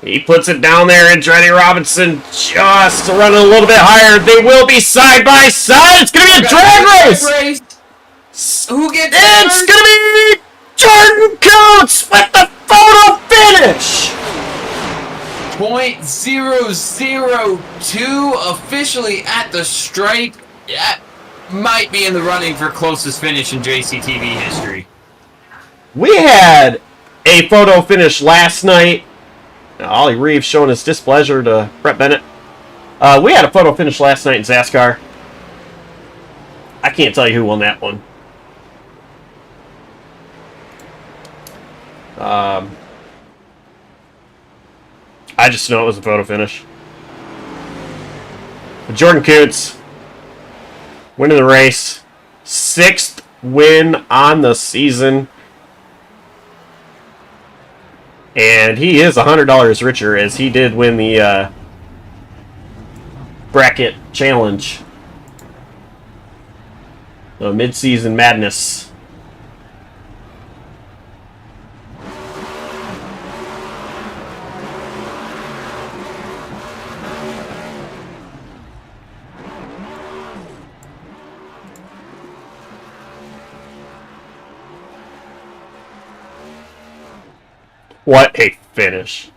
He puts it down there, Andretti Robinson just running a little bit higher. They will be side by side. It's going to be a drag race. Who gets It's going to be Jordan Coots with the photo finish. .002 officially at the stripe. That might be in the running for closest finish in JCTV history. We had a photo finish last night. Ollie Reeves showing his displeasure to Brett Bennett. We had a photo finish last night in XASCAR. I can't tell you who won that one. I just know it was a photo finish. But Jordan Kuntz winning the race. 6th win on the season. And he is $100 richer as he did win the bracket challenge. The mid-season madness. What a finish.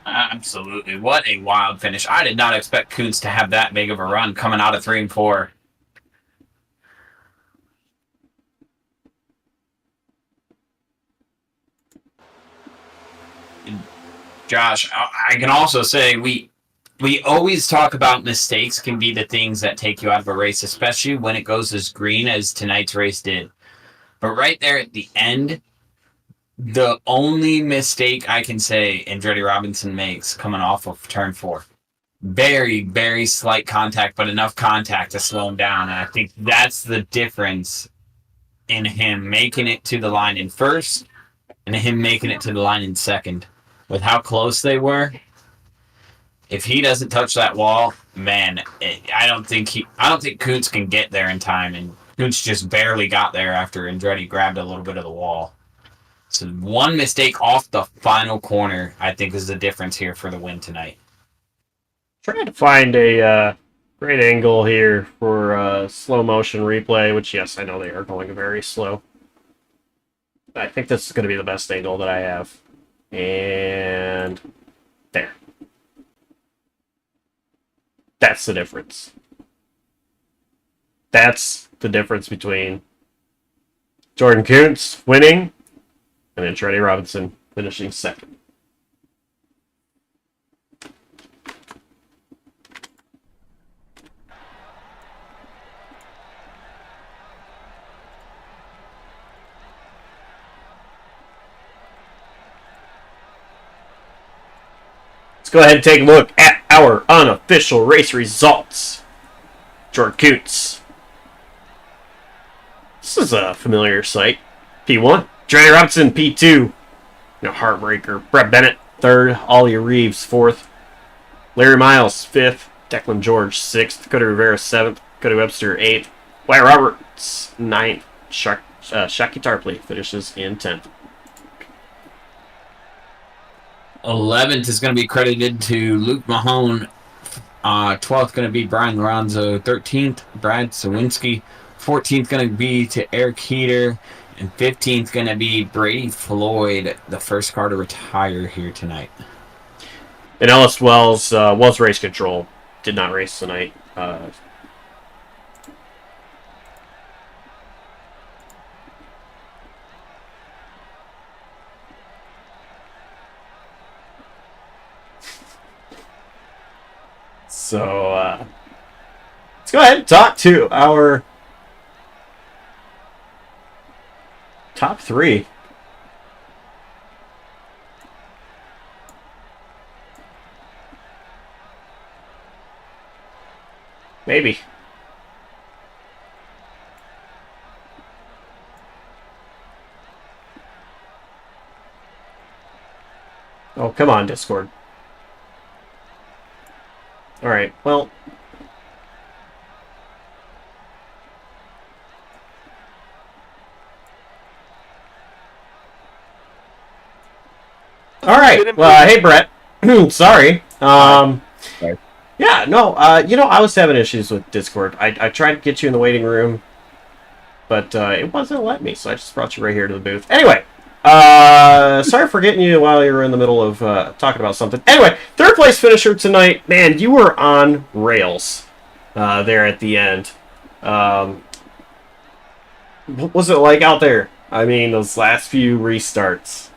Absolutely. What a wild finish. I did not expect Kuntz to have that big of a run coming out of 3 and 4. Josh, I can also say we always talk about mistakes can be the things that take you out of a race, especially when it goes as green as tonight's race did. But right there at the end, the only mistake I can say Andretti Robinson makes coming off of turn 4. Very, very slight contact, but enough contact to slow him down. And I think that's the difference in him making it to the line in first and him making it to the line in second. With how close they were, if he doesn't touch that wall, man, I don't think Kuntz can get there in time. And Kuntz just barely got there after Andretti grabbed a little bit of the wall. So one mistake off the final corner, I think, is the difference here for the win tonight. Trying to find a great angle here for slow motion replay, which, yes, I know they are going very slow. I think this is going to be the best angle that I have. And there. That's the difference. That's the difference between Jordan Kuntz winning and Andretti Robinson finishing second. Let's go ahead and take a look at our unofficial race results. Jordan Kuntz. This is a familiar sight. P1. Andretti Robinson, P2. Heartbreaker. Brett Bennett, 3rd. Ollie Reeves, 4th. Larry Miles, 5th. Declan George, 6th. Cody Rivera, 7th. Cody Webster, 8th. Wyatt Roberts, 9th. Shaki Tarpley finishes in 10th. 11th is going to be credited to Luke Mahone. 12th going to be Brian Lorenzo. 13th, Brad Sawinski. 14th going to be to Eric Heater. And 15th going to be Brady Floyd, the first car to retire here tonight. And Ellis Wells was race control. Did not race tonight. So, let's go ahead and talk to our top 3. Maybe. Oh, come on, Discord. Alright, well. Alright, well, hey, Brett. Sorry. Yeah, no, I was having issues with Discord. I tried to get you in the waiting room, but it wasn't letting me, so I just brought you right here to the booth. Anyway, sorry for getting you while you were in the middle of talking about something. Anyway, 3rd place finisher tonight. Man, you were on rails there at the end. What was it like out there? I mean, those last few restarts.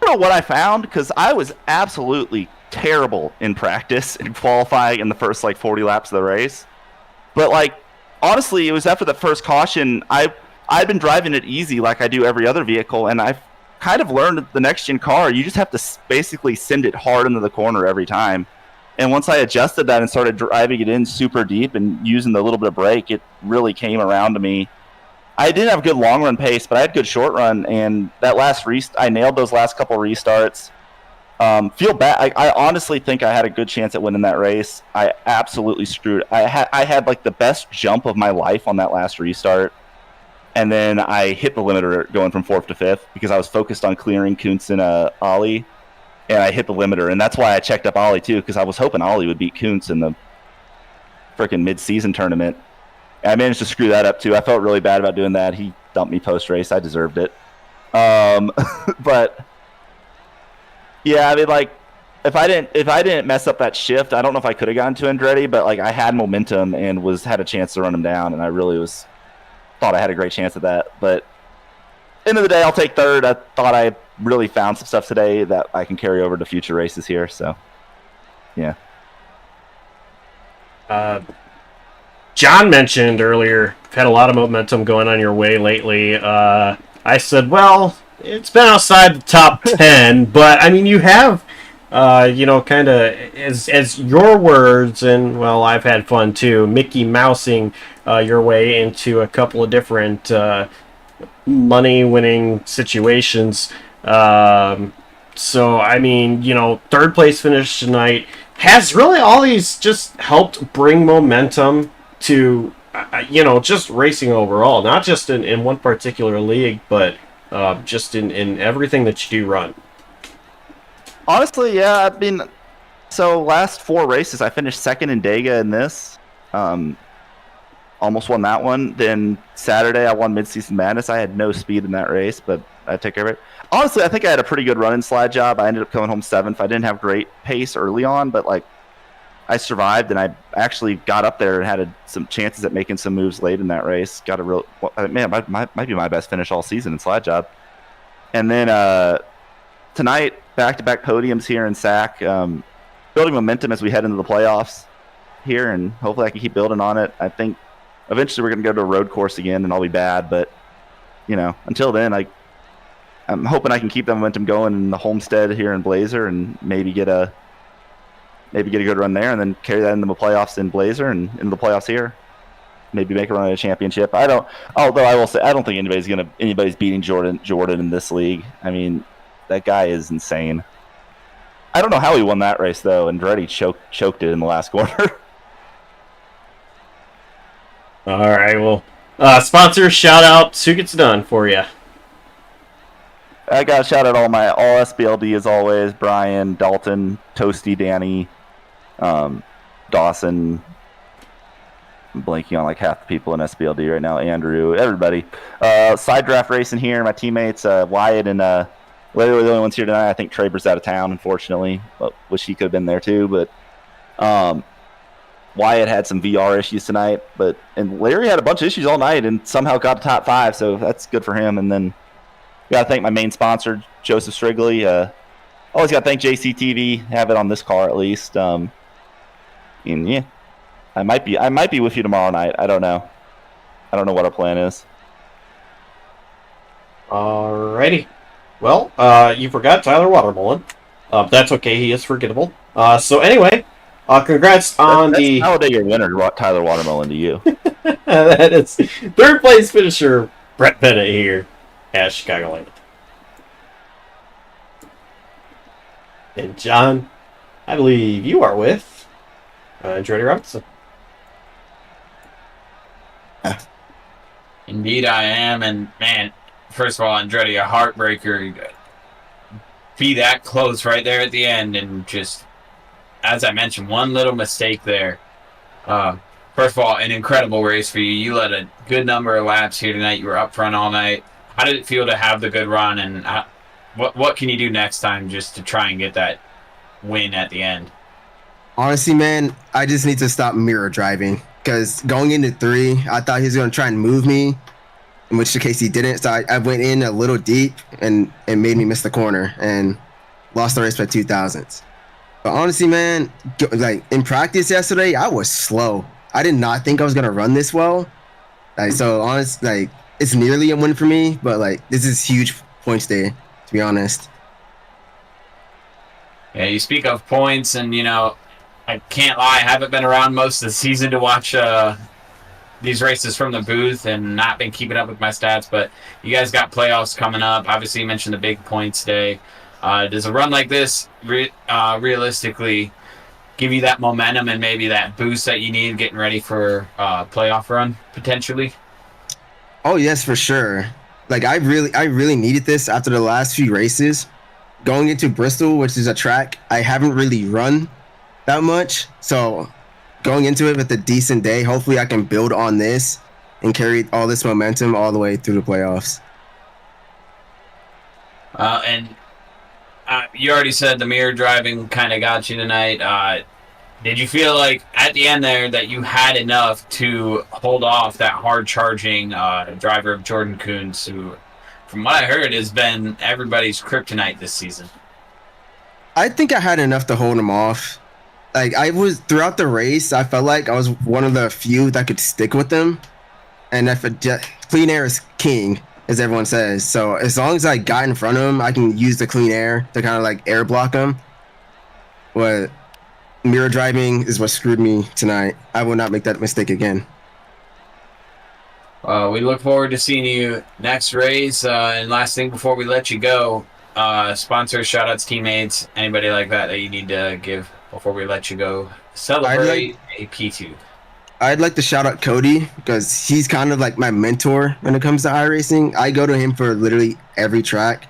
I don't know what I found, because I was absolutely terrible in practice and qualifying in the first like 40 laps of the race. But like honestly, it was after the first caution. I've been driving it easy like I do every other vehicle, and I've kind of learned the next gen car. You just have to basically send it hard into the corner every time. And once I adjusted that and started driving it in super deep and using the little bit of brake, it really came around to me. I didn't have good long run pace, but I had good short run, and that last I nailed those last couple restarts. Feel bad. I honestly think I had a good chance at winning that race. I absolutely screwed. I had like the best jump of my life on that last restart, and then I hit the limiter going from 4th to 5th because I was focused on clearing Kuntz and Ollie, and I hit the limiter, and that's why I checked up Ollie too, because I was hoping Ollie would beat Kuntz in the freaking mid-season tournament. And I managed to screw that up too. I felt really bad about doing that. He dumped me post-race. I deserved it. But yeah, I mean, like, if I didn't mess up that shift, I don't know if I could have gotten to Andretti, but like I had momentum and had a chance to run him down, and I really thought I had a great chance at that. But end of the day, I'll take third. I thought I really found some stuff today that I can carry over to future races here. So, yeah. John mentioned earlier, you've had a lot of momentum going on your way lately. I said, well, it's been outside the top 10, but I mean, you have, kind of, as your words, and well, I've had fun too, Mickey Mousing your way into a couple of different money-winning situations. So, I mean, third place finish tonight has really all these just helped bring momentum to, just racing overall, not just in one particular league, but just in everything that you do run. Honestly, yeah, I mean, so last 4 races, I finished second in Dega in this. Almost won that one. Then Saturday, I won Mid-Season Madness. I had no speed in that race, but I took care of it. Honestly, I think I had a pretty good run in slide job. I ended up coming home 7th. I didn't have great pace early on, but like I survived, and I actually got up there and had some chances at making some moves late in that race. Got a real might be my best finish all season in slide job. And then tonight, back-to-back podiums here in SAAC, building momentum as we head into the playoffs here, and hopefully I can keep building on it. I think eventually we're going to go to a road course again, and I'll be bad, but until then, I'm hoping I can keep that momentum going in the Homestead here in Blazer, and maybe get a good run there, and then carry that into the playoffs in Blazer and into the playoffs here. Maybe make a run at a championship. Although I will say, I don't think anybody's beating Jordan in this league. I mean, that guy is insane. I don't know how he won that race though, and Andretti choked it in the last corner. All right, well, sponsor shout out. Who gets done for you? I got to shout out all SBLD as always. Brian, Dalton, Toasty, Danny, Dawson. I'm blanking on like half the people in SBLD right now. Andrew, everybody. Side draft racing here. My teammates, Wyatt and Larry were the only ones here tonight. I think Traber's out of town, unfortunately. Wish he could have been there too. But Wyatt had some VR issues tonight. And Larry had a bunch of issues all night and somehow got to top 5. So that's good for him. And then got to thank my main sponsor, Joseph Strigley. Always got to thank JCTV. Have it on this car at least. And yeah, I might be with you tomorrow night. I don't know. I don't know what our plan is. Alrighty. Well, you forgot Tyler Watermullen. That's okay. He is forgettable. So anyway, congrats on the Talladega winner, Tyler Watermullen, to you. That is third place finisher Brett Bennett here at Chicagoland. And John, I believe you are with Andretti Robinson. Indeed, I am. And man, first of all, Andretti, a heartbreaker. Be that close right there at the end, and just, as I mentioned, one little mistake there. First of all, an incredible race for you. You led a good number of laps here tonight. You were up front all night. How did it feel to have the good run, and what can you do next time just to try and get that win at the end? Honestly, man, I just need to stop mirror driving, because going into 3, I thought he was going to try and move me, in which case he didn't. So I went in a little deep, and it made me miss the corner and lost the race by 2 thousandths. But honestly, man, like in practice yesterday, I was slow. I did not think I was gonna run this well. Like so, honest, like it's nearly a win for me, but like this is huge points day, to be honest. Yeah, you speak of points, and I can't lie, I haven't been around most of the season to watch these races from the booth and not been keeping up with my stats, but you guys got playoffs coming up. Obviously, you mentioned the big points day. Does a run like this realistically give you that momentum and maybe that boost that you need getting ready for playoff run, potentially? Oh yes, for sure. Like I really needed this after the last few races. Going into Bristol, which is a track I haven't really run that much, so going into it with a decent day, hopefully I can build on this and carry all this momentum all the way through the playoffs. And you already said the mirror driving kind of got you tonight. Did you feel like at the end there that you had enough to hold off that hard charging driver of Jordan Coons, who, from what I heard, has been everybody's kryptonite this season? I think I had enough to hold him off. Like I was throughout the race, I felt like I was one of the few that could stick with them. And clean air is king, as everyone says. So as long as I got in front of him, I can use the clean air to kind of like air block him. But mirror driving is what screwed me tonight. I will not make that mistake again. We look forward to seeing you next race. And last thing before we let you go, sponsors, shout-outs, teammates, anybody like that you need to give before we let you go celebrate a P2. I'd like to shout out Cody because he's kind of like my mentor when it comes to iRacing. I go to him for literally every track.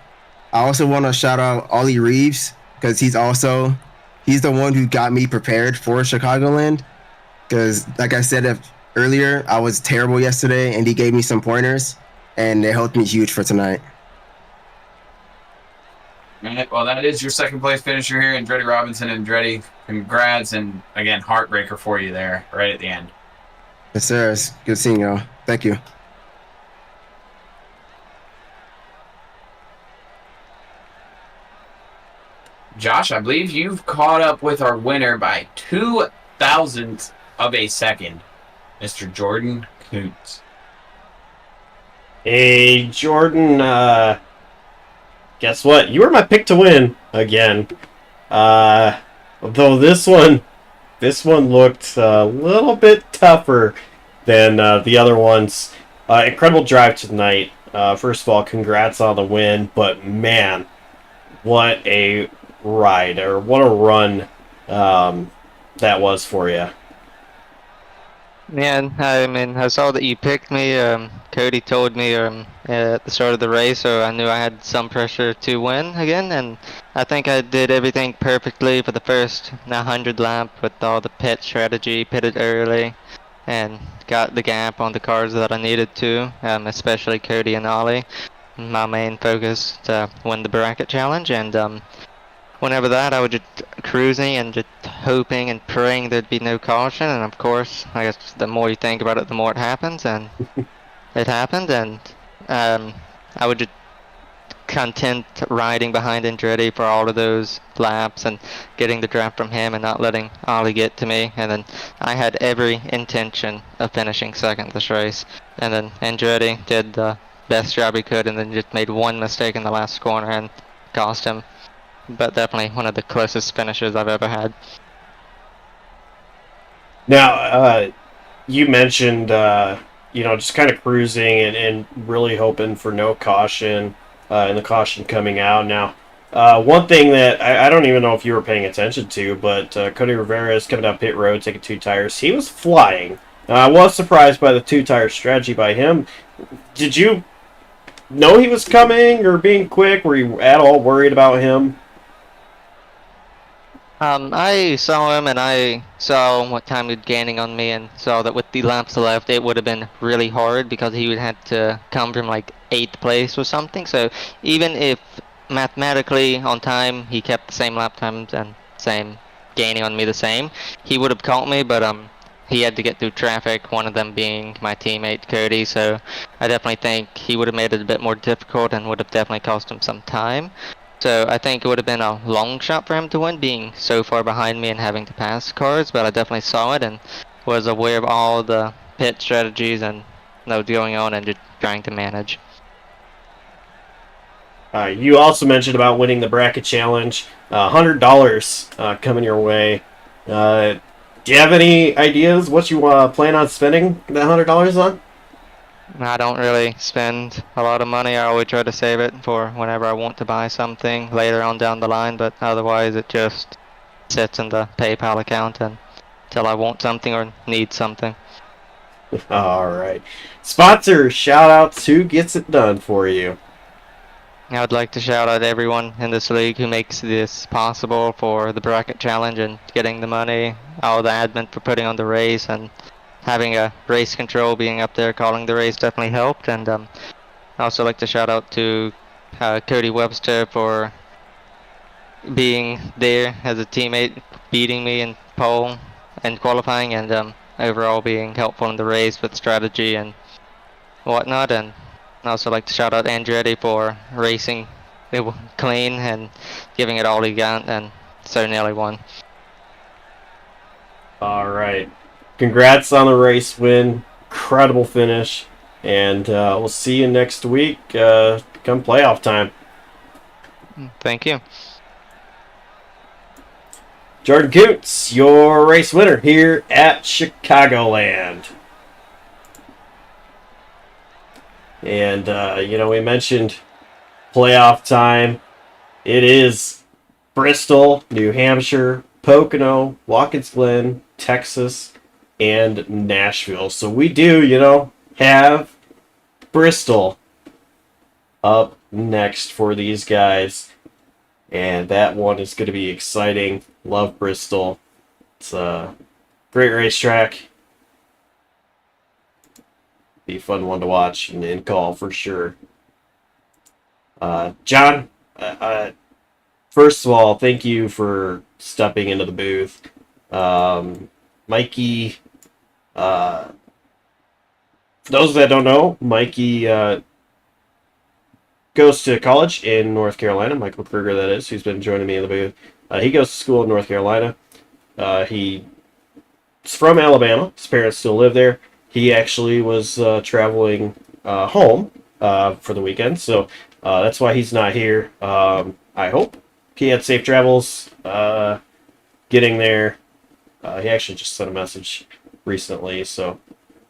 I also want to shout out Ollie Reeves because he's the one who got me prepared for Chicagoland. Because like I said earlier, I was terrible yesterday and he gave me some pointers and it helped me huge for tonight. Right, well, that is your second place finisher here, Andretti Robinson. Andretti, congrats, and again, heartbreaker for you there right at the end. Yes, sir. It's good seeing y'all. Thank you. Josh, I believe you've caught up with our winner by 0.02 of a second, Mr. Jordan Coons. Hey, Jordan, guess what? You were my pick to win again. Although this one looked a little bit tougher than the other ones. Incredible drive tonight. First of all, congrats on the win. But man, what a ride, or what a run that was for you. Man, I mean, I saw that you picked me. Cody told me at the start of the race, so I knew I had some pressure to win again. And I think I did everything perfectly for the first 100 lap with all the pit strategy, pitted early, and got the gap on the cars that I needed to, especially Cody and Ollie. My main focus to win the bracket challenge, and whenever that, I was just cruising and just hoping and praying there'd be no caution. And of course, I guess the more you think about it, the more it happens. And it happened. And I was just content riding behind Andretti for all of those laps and getting the draft from him and not letting Ollie get to me. And then I had every intention of finishing second this race. And then Andretti did the best job he could and then just made one mistake in the last corner and cost him. But definitely one of the closest finishes I've ever had. Now, you mentioned, just kind of cruising and really hoping for no caution and the caution coming out. Now, one thing that I don't even know if you were paying attention to, but Cody Rivera is coming down pit road, taking 2 tires. He was flying. I was surprised by the 2-tire strategy by him. Did you know he was coming or being quick? Were you at all worried about him? I saw him and I saw what time he was gaining on me and saw that with the laps left it would have been really hard because he would have to come from like 8th place or something. So even if mathematically on time he kept the same lap times and same gaining on me the same, he would have caught me, but he had to get through traffic, one of them being my teammate Cody, so I definitely think he would have made it a bit more difficult and would have definitely cost him some time. So I think it would have been a long shot for him to win, being so far behind me and having to pass cars. But I definitely saw it and was aware of all the pit strategies and that was going on and just trying to manage. You also mentioned about winning the bracket challenge. $100 coming your way. Do you have any ideas what you plan on spending that $100 on? I don't really spend a lot of money. I always try to save it for whenever I want to buy something later on down the line, but otherwise it just sits in the PayPal account until I want something or need something. All right. Sponsor shout outs. Who gets it done for you? I would like to shout out everyone in this league who makes this possible for the bracket challenge and getting the money, all the admin for putting on the race, and having a race control being up there calling the race definitely helped. And I also like to shout out to Cody Webster for being there as a teammate, beating me in pole and qualifying, and overall being helpful in the race with strategy and whatnot. And I also like to shout out Andretti for racing it clean and giving it all he got, and so nearly won. All right. Congrats on the race win. Incredible finish. And we'll see you next week come playoff time. Thank you. Jordan Coots, your race winner here at Chicagoland. And, we mentioned playoff time. It is Bristol, New Hampshire, Pocono, Watkins Glen, Texas, and Nashville. So we do, have Bristol up next for these guys. And that one is going to be exciting. Love Bristol. It's a great racetrack. Be a fun one to watch and call for sure. John, first of all, thank you for stepping into the booth. Mikey, for those that don't know, Mikey goes to college in North Carolina. Michael Kruger, that is, who's been joining me in the booth. He goes to school in North Carolina. He's from Alabama. His parents still live there. He actually was traveling home for the weekend, so that's why he's not here. I hope he had safe travels getting there. He actually just sent a message recently, so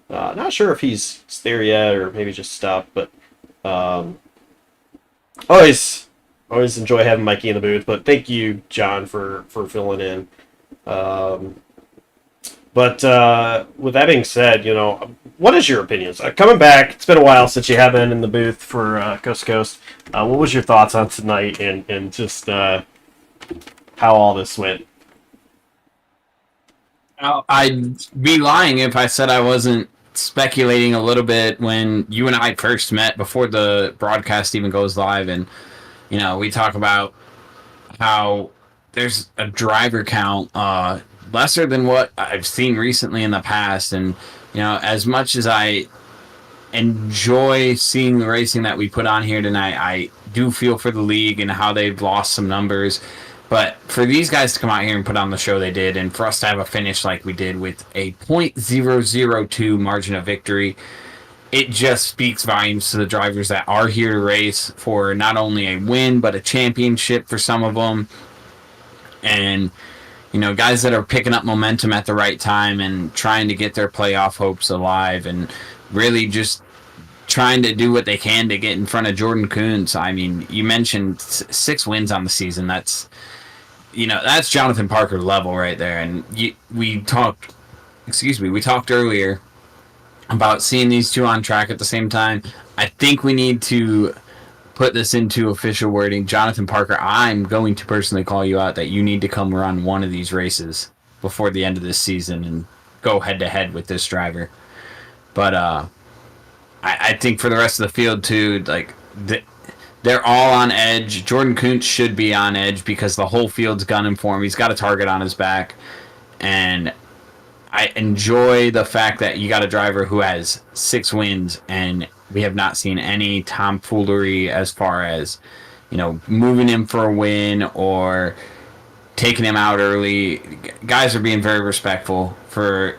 not sure if he's there yet or maybe just stopped, but always enjoy having Mikey in the booth. But thank you, John, for filling in. But with that being said, what is your opinions? Coming back, it's been a while since you have been in the booth for Coast to Coast. What was your thoughts on tonight and just how all this went? I'd be lying if I said I wasn't speculating a little bit when you and I first met before the broadcast even goes live. And, we talk about how there's a driver count lesser than what I've seen recently in the past. And, as much as I enjoy seeing the racing that we put on here tonight, I do feel for the league and how they've lost some numbers. But for these guys to come out here and put on the show they did, and for us to have a finish like we did with a .002 margin of victory, it just speaks volumes to the drivers that are here to race for not only a win, but a championship for some of them. And, guys that are picking up momentum at the right time and trying to get their playoff hopes alive and really just trying to do what they can to get in front of Jordan Kuntz. I mean, you mentioned 6 wins on the season. That's Jonathan Parker level right there. And we talked earlier about seeing these two on track at the same time. I think we need to put this into official wording. Jonathan Parker, I'm going to personally call you out that you need to come run one of these races before the end of this season and go head-to-head with this driver. But I think for the rest of the field, too, they're all on edge. Jordan Kuntz should be on edge because the whole field's gunning for him. He's got a target on his back. And I enjoy the fact that you got a driver who has 6 wins, and we have not seen any tomfoolery as far as, moving him for a win or taking him out early. Guys are being very respectful for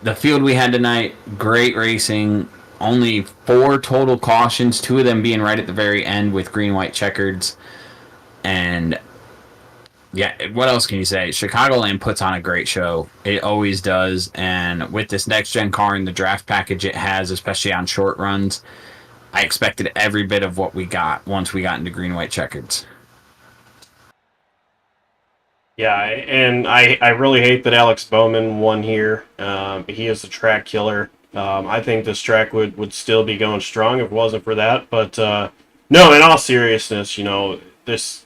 the field we had tonight. Great racing. Only 4 total cautions, 2 of them being right at the very end with green, white checkers. And yeah, what else can you say? Chicagoland puts on a great show. It always does. And with this next-gen car and the draft package it has, especially on short runs, I expected every bit of what we got once we got into green, white checkers. Yeah, and I really hate that Alex Bowman won here. He is a track killer. I think this track would still be going strong if it wasn't for that. But no, in all seriousness, this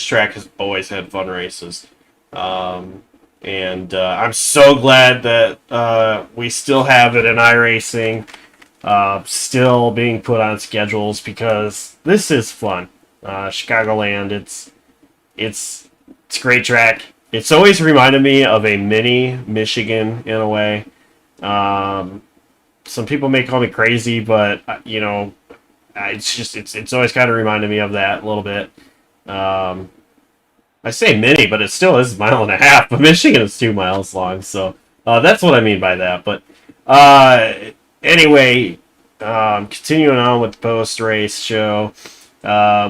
track has always had fun races. And I'm so glad that we still have it in iRacing, still being put on schedules, because this is fun. Chicagoland, it's a great track. It's always reminded me of a mini Michigan in a way. Some people may call me crazy, but it's always kind of reminded me of that a little bit. I say mini, but it still is 1.5 miles, but Michigan is 2 miles long, so that's what I mean by that. But anyway, continuing on with the post-race show,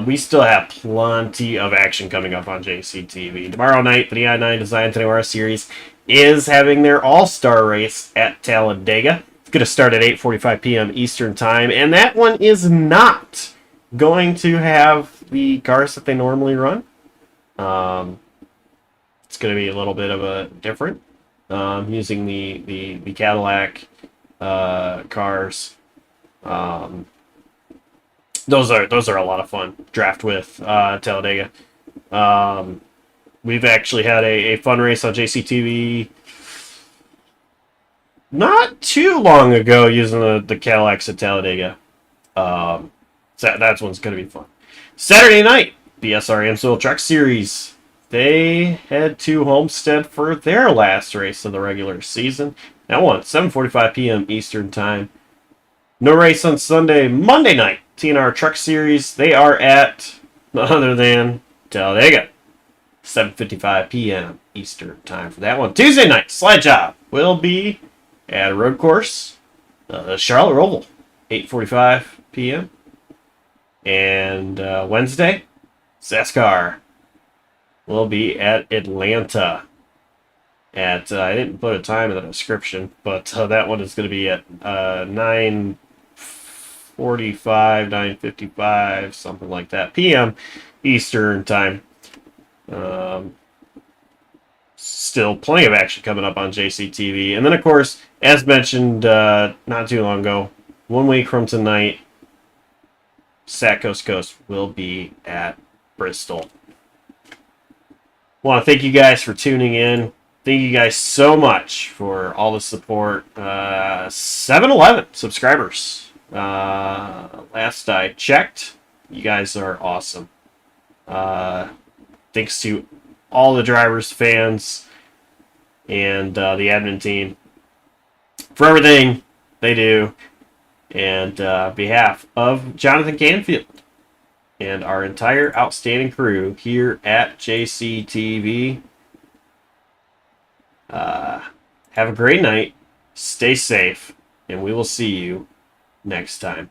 we still have plenty of action coming up on JCTV. Tomorrow night, the i9 Design NAOR Series is having their all-star race at Talladega. It's going to start at 8:45 p.m. Eastern Time, and that one is not going to have the cars that they normally run. It's going to be a little bit of a different, using the Cadillac cars. Those are a lot of fun. Draft with Talladega. We've actually had a fun race on JCTV not too long ago using the Cadillacs at Talladega. So that one's going to be fun. Saturday night, BSR AmsOil Truck Series. They head to Homestead for their last race of the regular season. That one, 7:45 p.m. Eastern Time. No race on Sunday. Monday night, TNR Truck Series. They are at none other than Talladega. 7:55 p.m. Eastern Time for that one. Tuesday night, Sled Jawb will be at a road course, Charlotte Roval, 8:45 p.m. And Wednesday, SAACR will be at Atlanta at, I didn't put a time in the description, but that one is going to be at 9:45, 9:55, something like that, p.m. Eastern Time. Still plenty of action coming up on JCTV. And then, of course, as mentioned not too long ago, 1 week from tonight, SAAC Coast to Coast will be at Bristol. Want to thank you guys for tuning in. Thank you guys so much for all the support. 711 subscribers. Last I checked, you guys are awesome. Thanks to all the drivers, fans, and the admin team for everything they do. And on behalf of Jonathan Canfield and our entire outstanding crew here at JCTV, have a great night, stay safe, and we will see you next time.